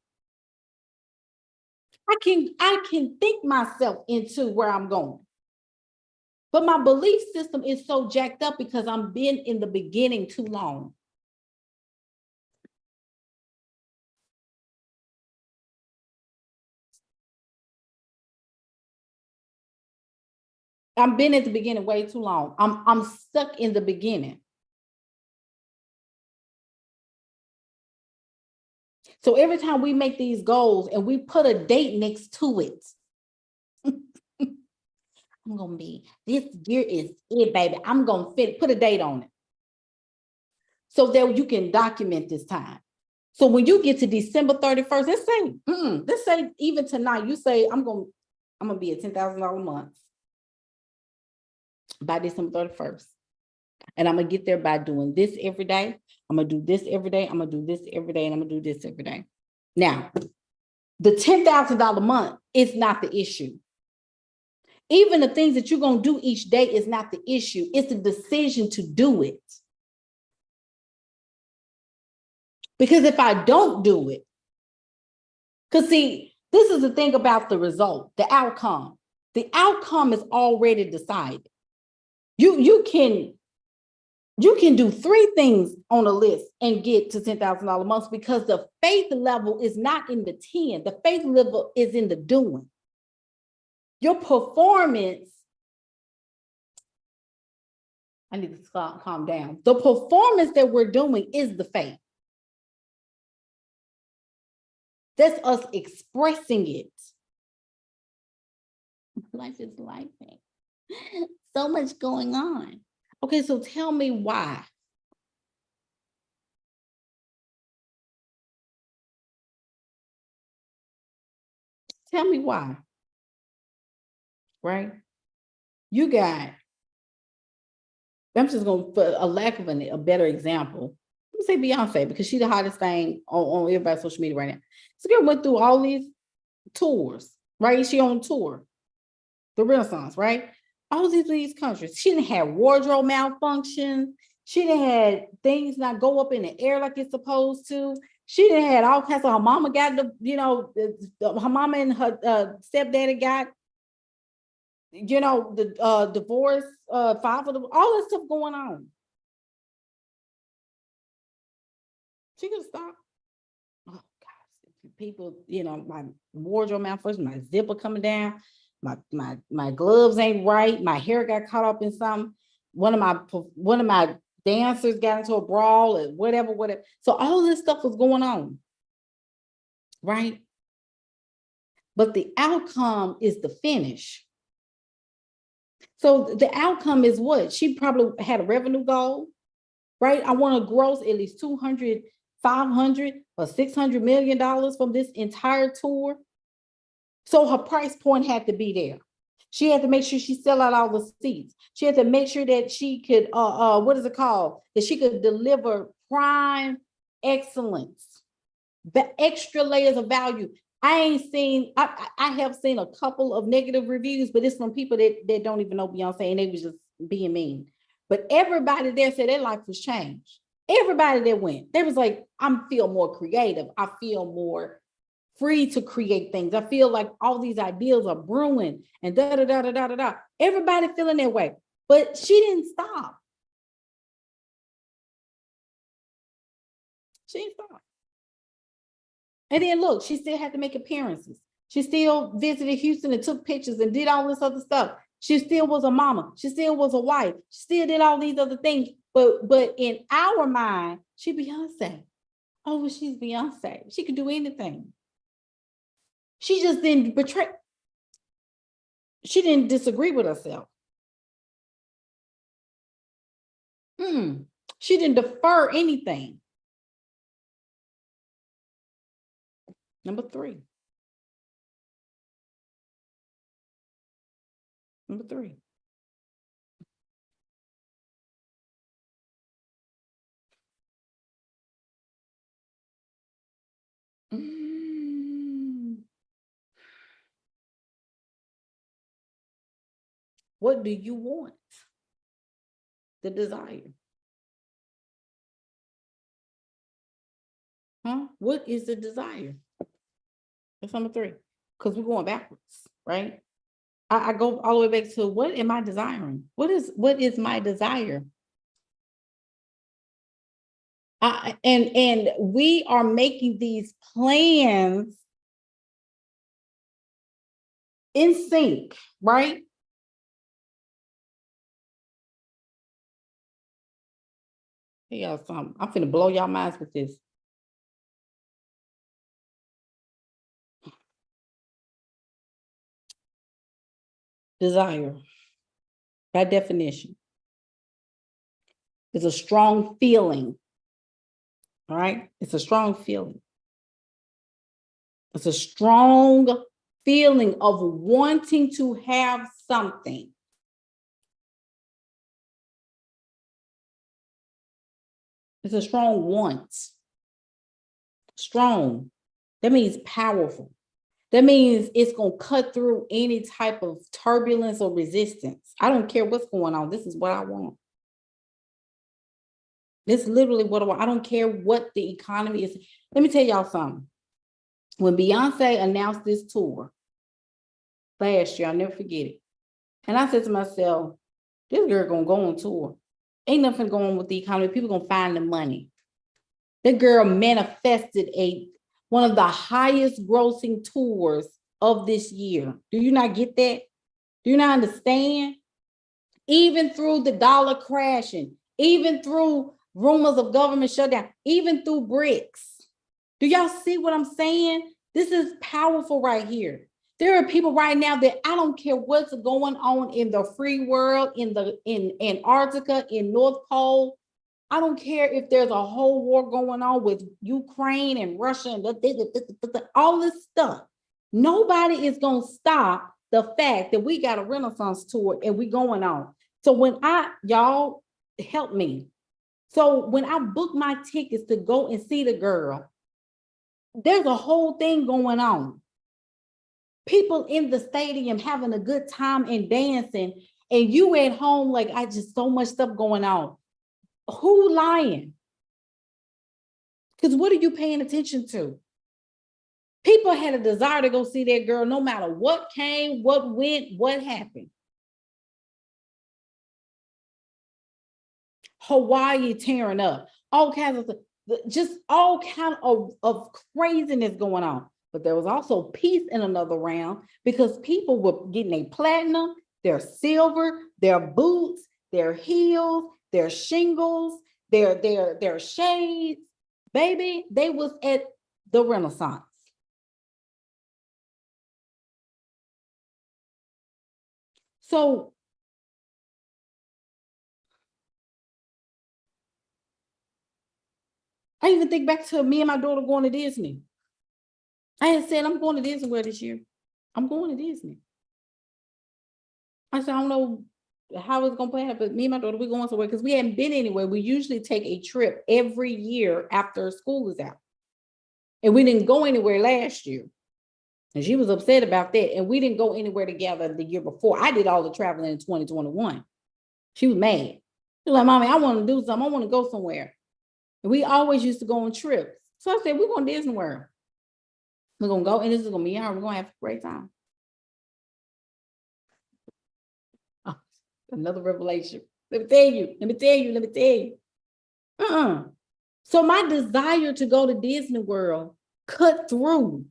I can think myself into where I'm going. But my belief system is so jacked up because I've been in the beginning too long. I've been at the beginning way too long. I'm stuck in the beginning. So every time we make these goals and we put a date next to it, I'm gonna be, this year is it, baby. I'm gonna put a date on it, so that you can document this time. So when you get to December 31st, let's say even tonight, you say, I'm gonna be at $10,000 a month by December 31st. And I'm gonna get there by doing this every day. I'm gonna do this every day. I'm gonna do this every day, and I'm gonna do this every day. Now, the $10,000 a month is not the issue. Even the things that you're gonna do each day is not the issue. It's the decision to do it. Because if I don't do it, because see, this is the thing about the result, the outcome. The outcome is already decided. You can You can do 3 things on a list and get to $10,000 a month because the faith level is not in the 10. The faith level is in the doing. Your performance, I need to calm down. The performance that we're doing is the faith. That's us expressing it. Life is life. So much going on. Okay, so tell me why. Tell me why. Right? You got, I'm just going to, for a lack of a better example, let me say Beyonce, because she's the hottest thing on everybody's social media right now. This girl went through all these tours, right? She on tour, the Renaissance, right? All these countries. She didn't have wardrobe malfunctions. She didn't had things not go up in the air like it's supposed to. She didn't had all kinds of, her mama got the, her mama and her stepdaddy got, the divorce, file for all this stuff going on. She could stop. Oh gosh, people, my wardrobe malfunction, my zipper coming down, my gloves ain't right, my hair got caught up in something. One of my dancers got into a brawl and whatever. So all this stuff was going on, right? But the outcome is the finish. So the outcome is what? She probably had a revenue goal, right? I want to gross at least 200, 500 or $600 million from this entire tour. So her price point had to be there. She had to make sure she sell out all the seats. She had to make sure that she could, what is it called? That she could deliver prime excellence, the extra layers of value. I have seen a couple of negative reviews, but it's from people that don't even know Beyonce and they was just being mean. But everybody there said their life was changed. Everybody that went, they was like, I feel more creative. I feel more free to create things. I feel like all these ideas are brewing and da da da da da da. Everybody feeling that way, but she didn't stop. She didn't stop. And then look, she still had to make appearances. She still visited Houston and took pictures and did all this other stuff. She still was a mama. She still was a wife. She still did all these other things. But in our mind, she Beyonce. Oh, well, she's Beyonce. She could do anything. She just didn't betray. She didn't disagree with herself. She didn't defer anything. Number 3. Number 3. What do you want? The desire. What is the desire? That's number 3. Because we're going backwards, right? I go all the way back to what am I desiring? What is my desire? And we are making these plans in sync, right? Hey, y'all, I'm finna blow y'all minds with this. Desire, by definition, is a strong feeling. All right, it's a strong feeling. It's a strong feeling of wanting to have something. It's a strong want. Strong. That means powerful. That means it's going to cut through any type of turbulence or resistance. I don't care what's going on. This is what I want. This is literally what I want. I don't care what the economy is. Let me tell y'all something. When Beyonce announced this tour last year, I'll never forget it. And I said to myself, this girl gonna go on tour. Ain't nothing going on with the economy. People gonna find the money. That girl manifested one of the highest grossing tours of this year. Do you not get that? Do you not understand? Even through the dollar crashing, even through rumors of government shutdown, even through BRICS. Do y'all see what I'm saying? This is powerful right here. There are people right now that I don't care what's going on in the free world, in Antarctica, in North Pole. I don't care if there's a whole war going on with Ukraine and Russia and all this stuff. Nobody is going to stop the fact that we got a Renaissance tour and we going on. So when y'all help me. So when I book my tickets to go and see the girl, there's a whole thing going on. People in the stadium having a good time and dancing, and you at home like, I just so much stuff going on. Who lying? Because what are you paying attention to? People had a desire to go see that girl no matter what came, what went, what happened. Hawaii tearing up, all kinds of, just all kind of craziness going on. But there was also peace in another round because people were getting their platinum, their silver, their boots, their heels, their shingles, their shades. Baby, they was at the Renaissance. So I even think back to me and my daughter going to Disney. I had said, I'm going to Disney World this year. I'm going to Disney. I said, I don't know how it's going to play out, but me and my daughter, we're going somewhere because we hadn't been anywhere. We usually take a trip every year after school is out. And we didn't go anywhere last year. And she was upset about that. And we didn't go anywhere together the year before. I did all the traveling in 2021. She was mad. She was like, Mommy, I want to do something. I want to go somewhere. And we always used to go on trips. So I said, we're going to Disney World. We're going to go, and this is going to be her. We're going to have a great time. Oh, another revelation. Let me tell you. So my desire to go to Disney World cut through.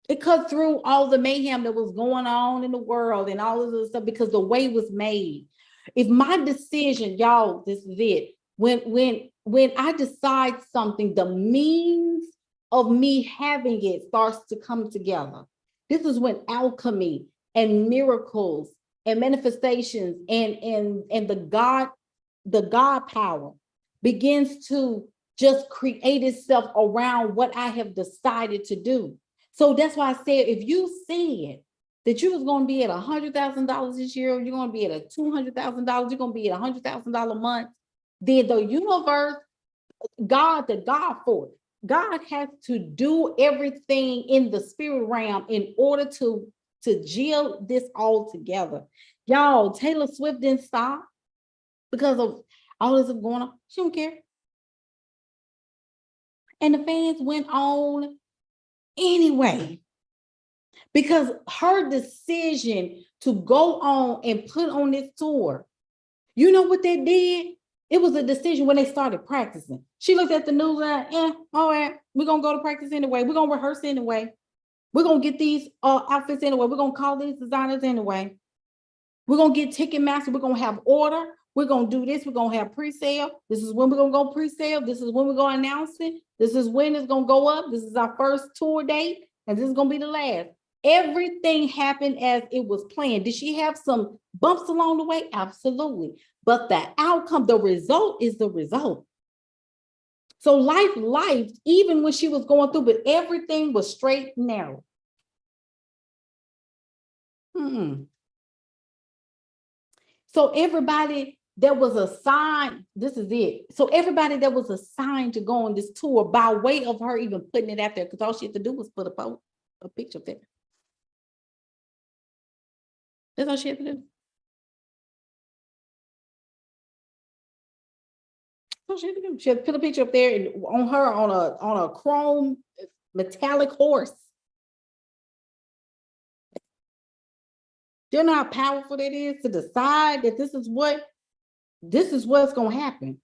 It cut through all the mayhem that was going on in the world and all of this stuff because the way was made. If my decision, y'all, this is it. When I decide something, the means of me having it starts to come together. This is when alchemy and miracles and manifestations and the God power begins to just create itself around what I have decided to do. So that's why I said, if you said that you was going to be at $100,000 this year, you're going to be at a $200,000, you're going to be at $100,000 a month, then the universe, God, the God force, God has to do everything in the spirit realm in order to gel this all together. Y'all, Taylor Swift didn't stop because of all this going on. She don't care. And the fans went on anyway. Because her decision to go on and put on this tour, you know what they did? It was a decision when they started practicing. She looked at the news and, all right, we're going to go to practice anyway. We're going to rehearse anyway. We're going to get these outfits anyway. We're going to call these designers anyway. We're going to get Ticketmaster. We're going to have order. We're going to do this. We're going to have pre-sale. This is when we're going to go pre-sale. This is when we're going to announce it. This is when it's going to go up. This is our first tour date. And this is going to be the last. Everything happened as it was planned. Did she have some bumps along the way? Absolutely. But the outcome, the result is the result. So life, even when she was going through, but everything was straight and narrow. So everybody that was assigned, this is it. So everybody that was assigned to go on this tour by way of her even putting it out there, because all she had to do was put a picture there. That's all she had to do. That's all she had to do. She had to put a picture up there and on her on a chrome metallic horse. Do you know how powerful that is to decide that this is what's going to happen?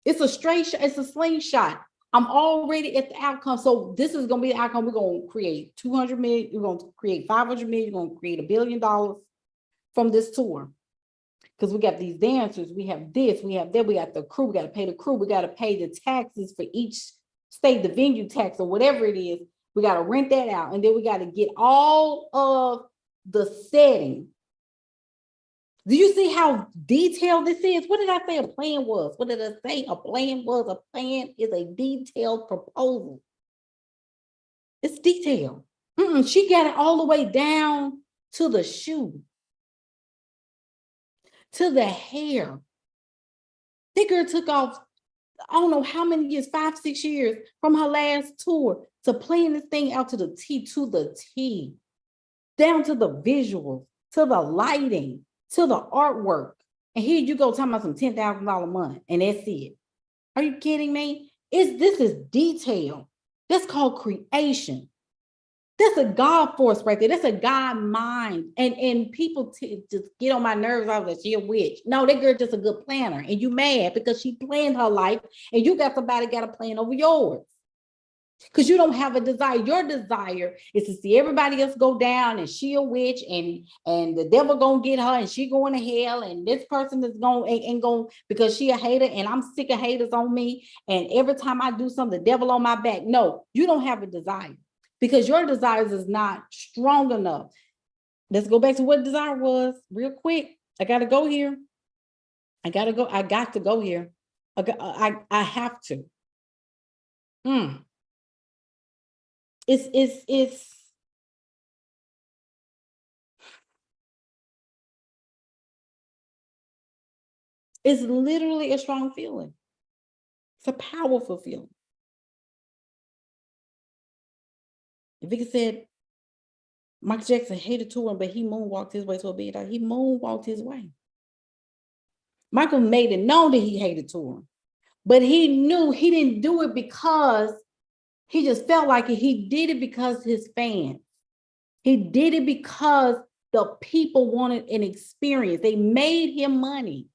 It's a straight shot. It's a slingshot. I'm already at the outcome. So this is going to be the outcome. We're going to create 200 million. We're going to create 500 million. We're going to create $1 billion from this tour. Because we got these dancers, we have this, we have that, we got the crew, we got to pay the crew, we got to pay the taxes for each state, the venue tax or whatever it is. We got to rent that out. And then we got to get all of the setting. Do you see how detailed this is? What did I say a plan was? What did I say a plan was? A plan is a detailed proposal. It's detailed. She got it all the way down to the shoe, to the hair. That girl took off, I don't know how many years, 5, 6 years from her last tour to playing this thing out to the T, down to the visuals, to the lighting, to the artwork. And here you go talking about some $10,000 a month, and that's it. Are you kidding me? This is detail. That's called creation. That's a God force right there. That's a God mind. And people just get on my nerves. I was like, she a witch. No, that girl just a good planner. And you mad because she planned her life and you got somebody got a plan over yours. Because you don't have a desire. Your desire is to see everybody else go down and she a witch and the devil gonna get her and she going to hell and this person is going because she a hater and I'm sick of haters on me. And every time I do something, the devil on my back. No, you don't have a desire because your desires is not strong enough. Let's go back to what desire was real quick. I got to go here. I got to go here. I have to. It's literally a strong feeling. It's a powerful feeling. Vicky said Michael Jackson hated touring, but he moonwalked his way to $1 billion. He moonwalked his way. Michael made it known that he hated touring, but he knew he didn't do it because he just felt like it. He did it because his fans. He did it because the people wanted an experience. They made him money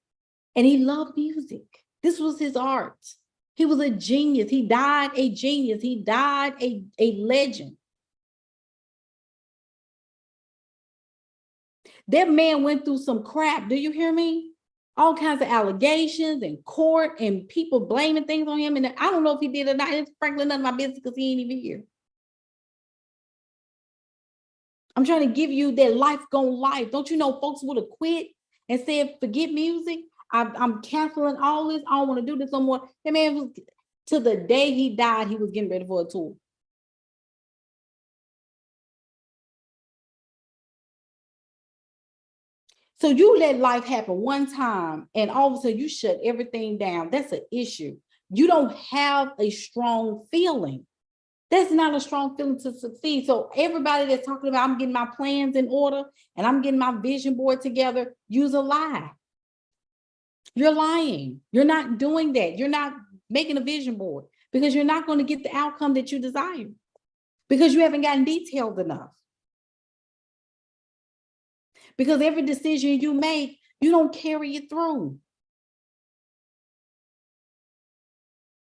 and he loved music. This was his art. He was a genius. He died a genius. He died a legend. That man went through some crap. Do you hear me? All kinds of allegations and court and people blaming things on him. And I don't know if he did or not. It's frankly none of my business because he ain't even here. I'm trying to give you that life gone life. Don't you know folks would have quit and said, forget music. I'm canceling all this. I don't want to do this no more. That man was, to the day he died, he was getting ready for a tour. So you let life happen one time and all of a sudden you shut everything down. That's an issue. You don't have a strong feeling. That's not a strong feeling to succeed. So everybody that's talking about I'm getting my plans in order and I'm getting my vision board together, use a lie. You're lying. You're not doing that. You're not making a vision board because you're not going to get the outcome that you desire because you haven't gotten detailed enough. Because every decision you make, you don't carry it through.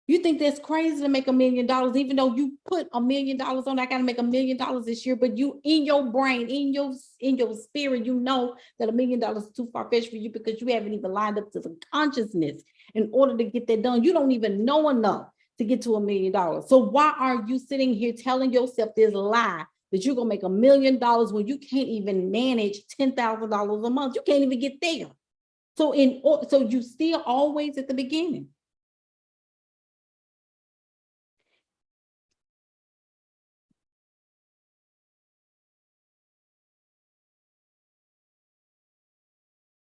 You think that's crazy to make $1 million, even though you put $1 million on, I got to make $1 million this year, but you in your brain, in your spirit, you know that $1 million is too far-fetched for you because you haven't even lined up to the consciousness in order to get that done. You don't even know enough to get to $1 million. So why are you sitting here telling yourself this lie that you're going to make $1 million when you can't even manage $10,000 a month? You can't even get there. So you still always at the beginning.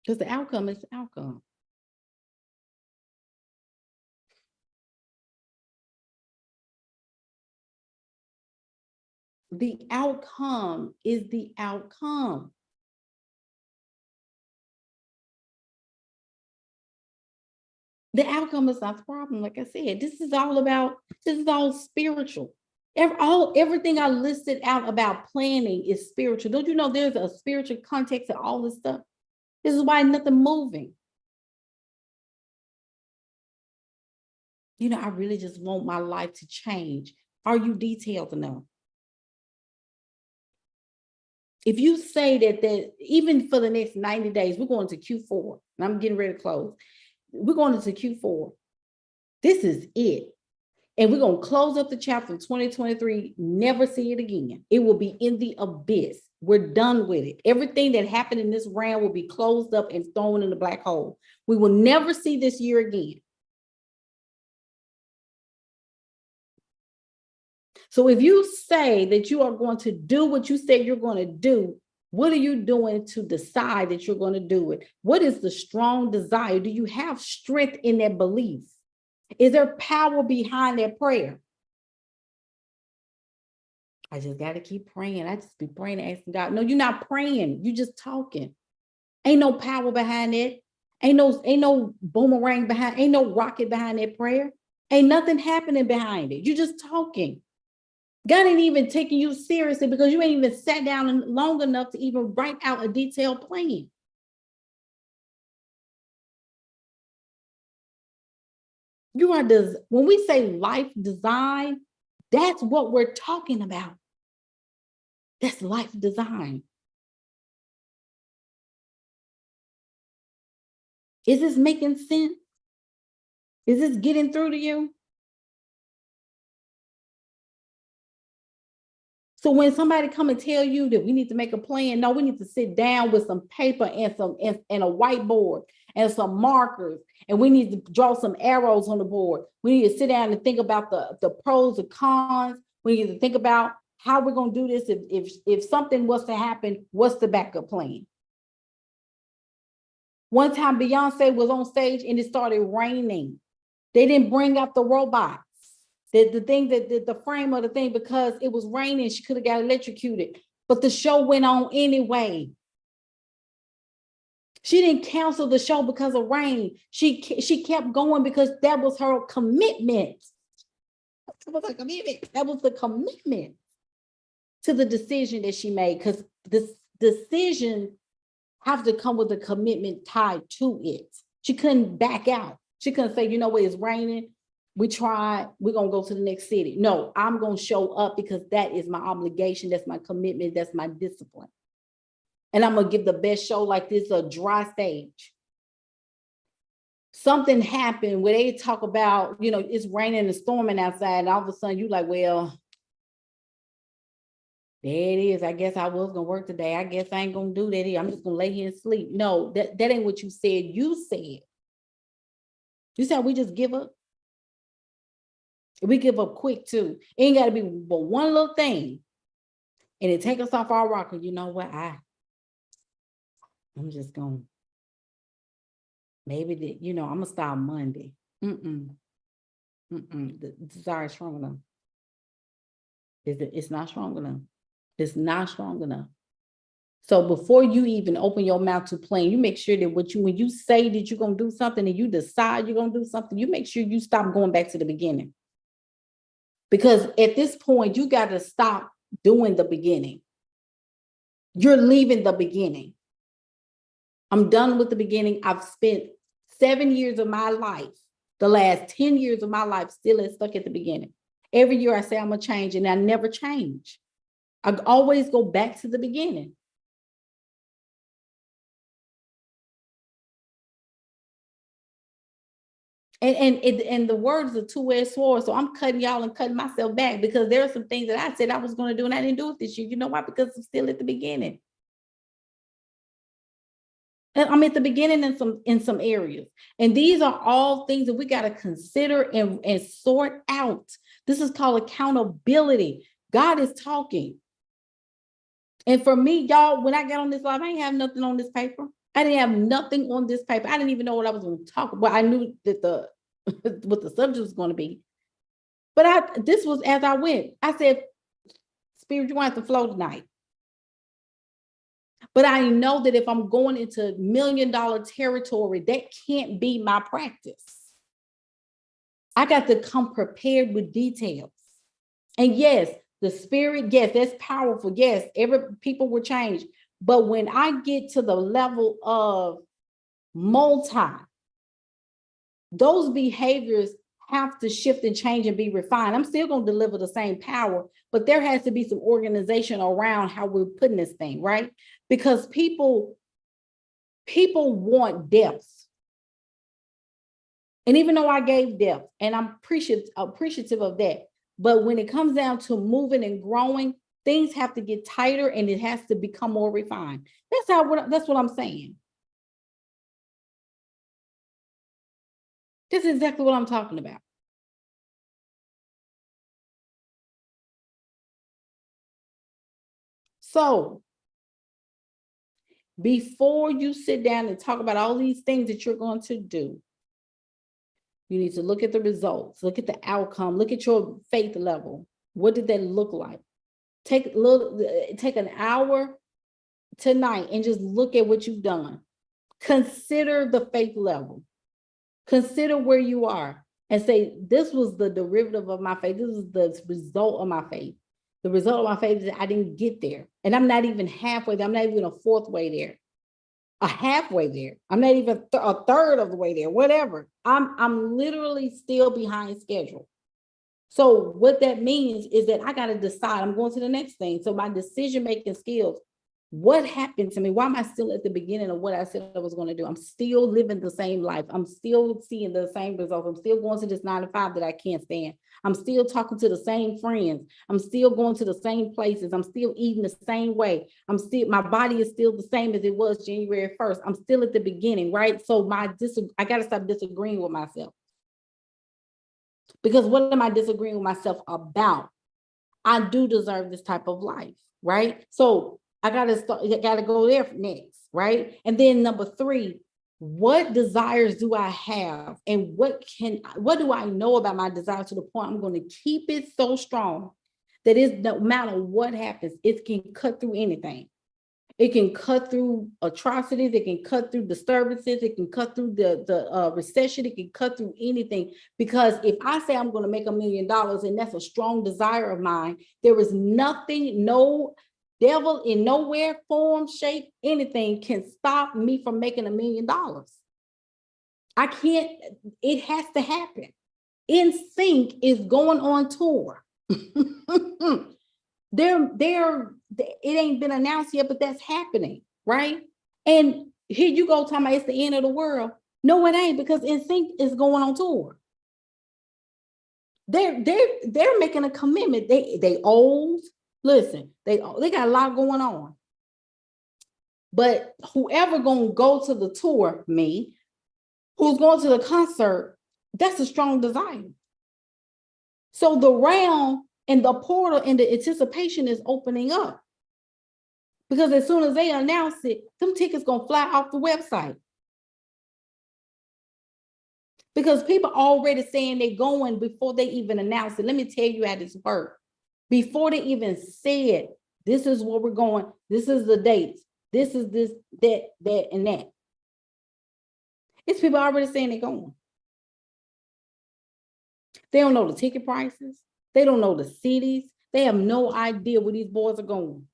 Because the outcome is the outcome. The outcome is the outcome. The outcome is not the problem. Like I said, this is all spiritual. Everything I listed out about planning is spiritual. Don't you know there's a spiritual context to all this stuff? This is why nothing moving. I really just want my life to change. Are you detailed enough? If you say that even for the next 90 days, we're going to Q4, and I'm getting ready to close. We're going into Q4. This is it. And we're going to close up the chapter of 2023, never see it again. It will be in the abyss. We're done with it. Everything that happened in this round will be closed up and thrown in the black hole. We will never see this year again. So if you say that you are going to do what you said you're going to do, what are you doing to decide that you're going to do it? What is the strong desire? Do you have strength in that belief? Is there power behind that prayer? I just got to keep praying. I just be praying and asking God. No, you're not praying. You're just talking. Ain't no power behind it. Ain't no boomerang behind, ain't no rocket behind that prayer. Ain't nothing happening behind it. You're just talking. God ain't even taking you seriously because you ain't even sat down long enough to even write out a detailed plan. When we say life design, that's what we're talking about. That's life design. Is this making sense? Is this getting through to you? So when somebody come and tell you that we need to make a plan, no, we need to sit down with some paper and a whiteboard and some markers, and we need to draw some arrows on the board. We need to sit down and think about the pros and cons. We need to think about how we're going to do this. If something was to happen, what's the backup plan? One time Beyonce was on stage and it started raining. They didn't bring out the robots. The thing that the frame of the thing, because it was raining, she could have got electrocuted. But the show went on anyway. She didn't cancel the show because of rain. She kept going because that was her commitment. That was a commitment. That was the commitment to the decision that she made, because this decision have to come with a commitment tied to it. She couldn't back out. She couldn't say, you know what, it's raining. We tried, we're going to go to the next city. No, I'm going to show up because that is my obligation. That's my commitment. That's my discipline. And I'm going to give the best show like this, a dry stage. Something happened where they talk about, it's raining and storming outside. And all of a sudden you're like, well, there it is. I guess I was going to work today. I guess I ain't going to do that. I'm just going to lay here and sleep. No, that ain't what you said. You said we just give up. We give up quick too. It ain't got to be but one little thing, and it take us off our rocker. You know what? I'm just going. Maybe I'm gonna start Monday. The desire is strong enough. It's not strong enough. It's not strong enough. So before you even open your mouth to plan, you make sure that when you say that you're gonna do something and you decide you're gonna do something, you make sure you stop going back to the beginning. Because at this point, you got to stop doing the beginning. You're leaving the beginning. I'm done with the beginning. I've spent 7 years of my life, the last 10 years of my life, still stuck at the beginning. Every year I say I'm going to change, and I never change. I always go back to the beginning. And the word is a two-edged sword. So I'm cutting y'all and cutting myself back, because there are some things that I said I was going to do and I didn't do it this year. You know why? Because I'm still at the beginning. And I'm at the beginning in some areas. And these are all things that we got to consider and sort out. This is called accountability. God is talking. And for me, y'all, when I got on this live, I didn't have nothing on this paper. I didn't have nothing on this paper. I didn't even know what I was going to talk about. I knew that what the subject was going to be. But this was as I went. I said, Spirit, you want to flow tonight. But I know that if I'm going into $1 million territory, that can't be my practice. I got to come prepared with details. And yes, the spirit, yes, that's powerful. Yes, people will change. But when I get to the level of multi, those behaviors have to shift and change and be refined. I'm still going to deliver the same power, but there has to be some organization around how we're putting this thing, right? Because people want depth. And even though I gave depth, and I'm appreciative of that, but when it comes down to moving and growing, things have to get tighter and it has to become more refined. That's what I'm saying. This is exactly what I'm talking about. So before you sit down and talk about all these things that you're going to do, you need to look at the results, look at the outcome, look at your faith level. What did that look like? Take an hour tonight and just look at what you've done. Consider the faith level. Consider where you are and say, this was the derivative of my faith. This is the result of my faith. The result of my faith is that I didn't get there. And I'm not even halfway there. I'm not even a fourth way there. A halfway there. I'm not even a third of the way there, whatever. I'm literally still behind schedule. So what that means is that I got to decide. I'm going to the next thing. So my decision-making skills, what happened to me? Why am I still at the beginning of what I said I was going to do? I'm still living the same life. I'm still seeing the same results. I'm still going to this 9 to 5 that I can't stand. I'm still talking to the same friends. I'm still going to the same places. I'm still eating the same way. My body is still the same as it was January 1st. I'm still at the beginning, right? So I got to stop disagreeing with myself. Because what am I disagreeing with myself about? I do deserve this type of life, right? So I gotta go there next, right? And then number 3, what desires do I have, and what do I know about my desire to the point I'm going to keep it so strong that it's no matter what happens, it can cut through anything. It can cut through atrocities. It can cut through disturbances. It can cut through the recession. It can cut through anything. Because if I say I'm going to make $1 million and that's a strong desire of mine, there is nothing, no devil in nowhere, form, shape, anything can stop me from making $1 million. I can't, it has to happen. NSYNC is going on tour. It ain't been announced yet, but that's happening, right? And here you go talking about it's the end of the world. No, it ain't, because NSYNC is going on tour. They're making a commitment. They old. Listen, they got a lot going on. But whoever gonna go to the tour, who's going to the concert, that's a strong desire. So the realm and the portal and the anticipation is opening up. Because as soon as they announce it, them tickets gonna fly off the website. Because people already saying they're going before they even announce it. Let me tell you how this works. Before they even said, this is where we're going, this is the dates, this is this, that, and that. It's people already saying they're going. They don't know the ticket prices. They don't know the cities. They have no idea where these boys are going.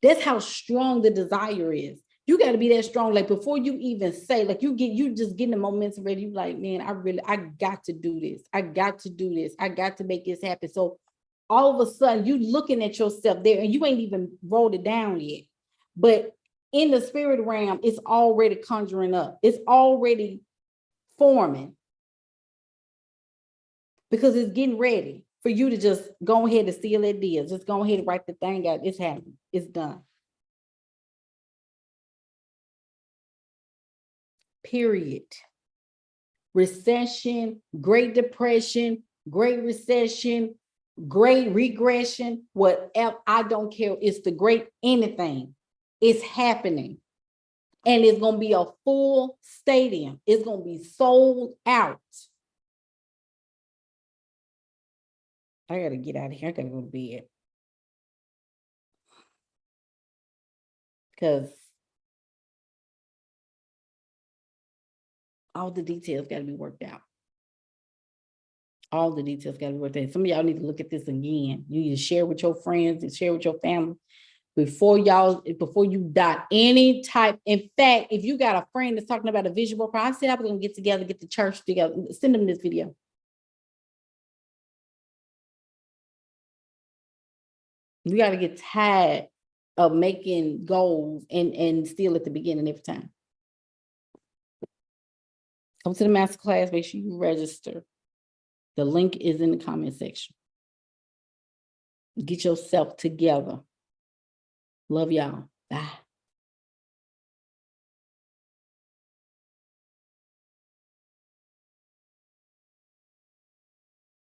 That's how strong the desire is. You got to be that strong. Like before you even say, like you just getting the momentum ready. You like, man, I got to do this. I got to do this. I got to make this happen. So all of a sudden you looking at yourself there and you ain't even rolled it down yet. But in the spirit realm, it's already conjuring up. It's already forming. Because it's getting ready for you to just go ahead and seal that deal. Just go ahead and write the thing out. It's happening. It's done. Period. Recession, Great Depression, Great Recession, Great Regression, whatever, I don't care. It's the great anything. It's happening. And it's going to be a full stadium. It's going to be sold out. I got to get out of here. I got to go to bed. Because all the details got to be worked out. All the details got to be worked out. Some of y'all need to look at this again. You need to share with your friends and share with your family before you dot any type. In fact, if you got a friend that's talking about a vision board, I said I was gonna get together, get the church together, send them this video. You got to get tired of making goals and still at the beginning every time. Come to the masterclass, make sure you register. The link is in the comment section. Get yourself together. Love y'all. Bye.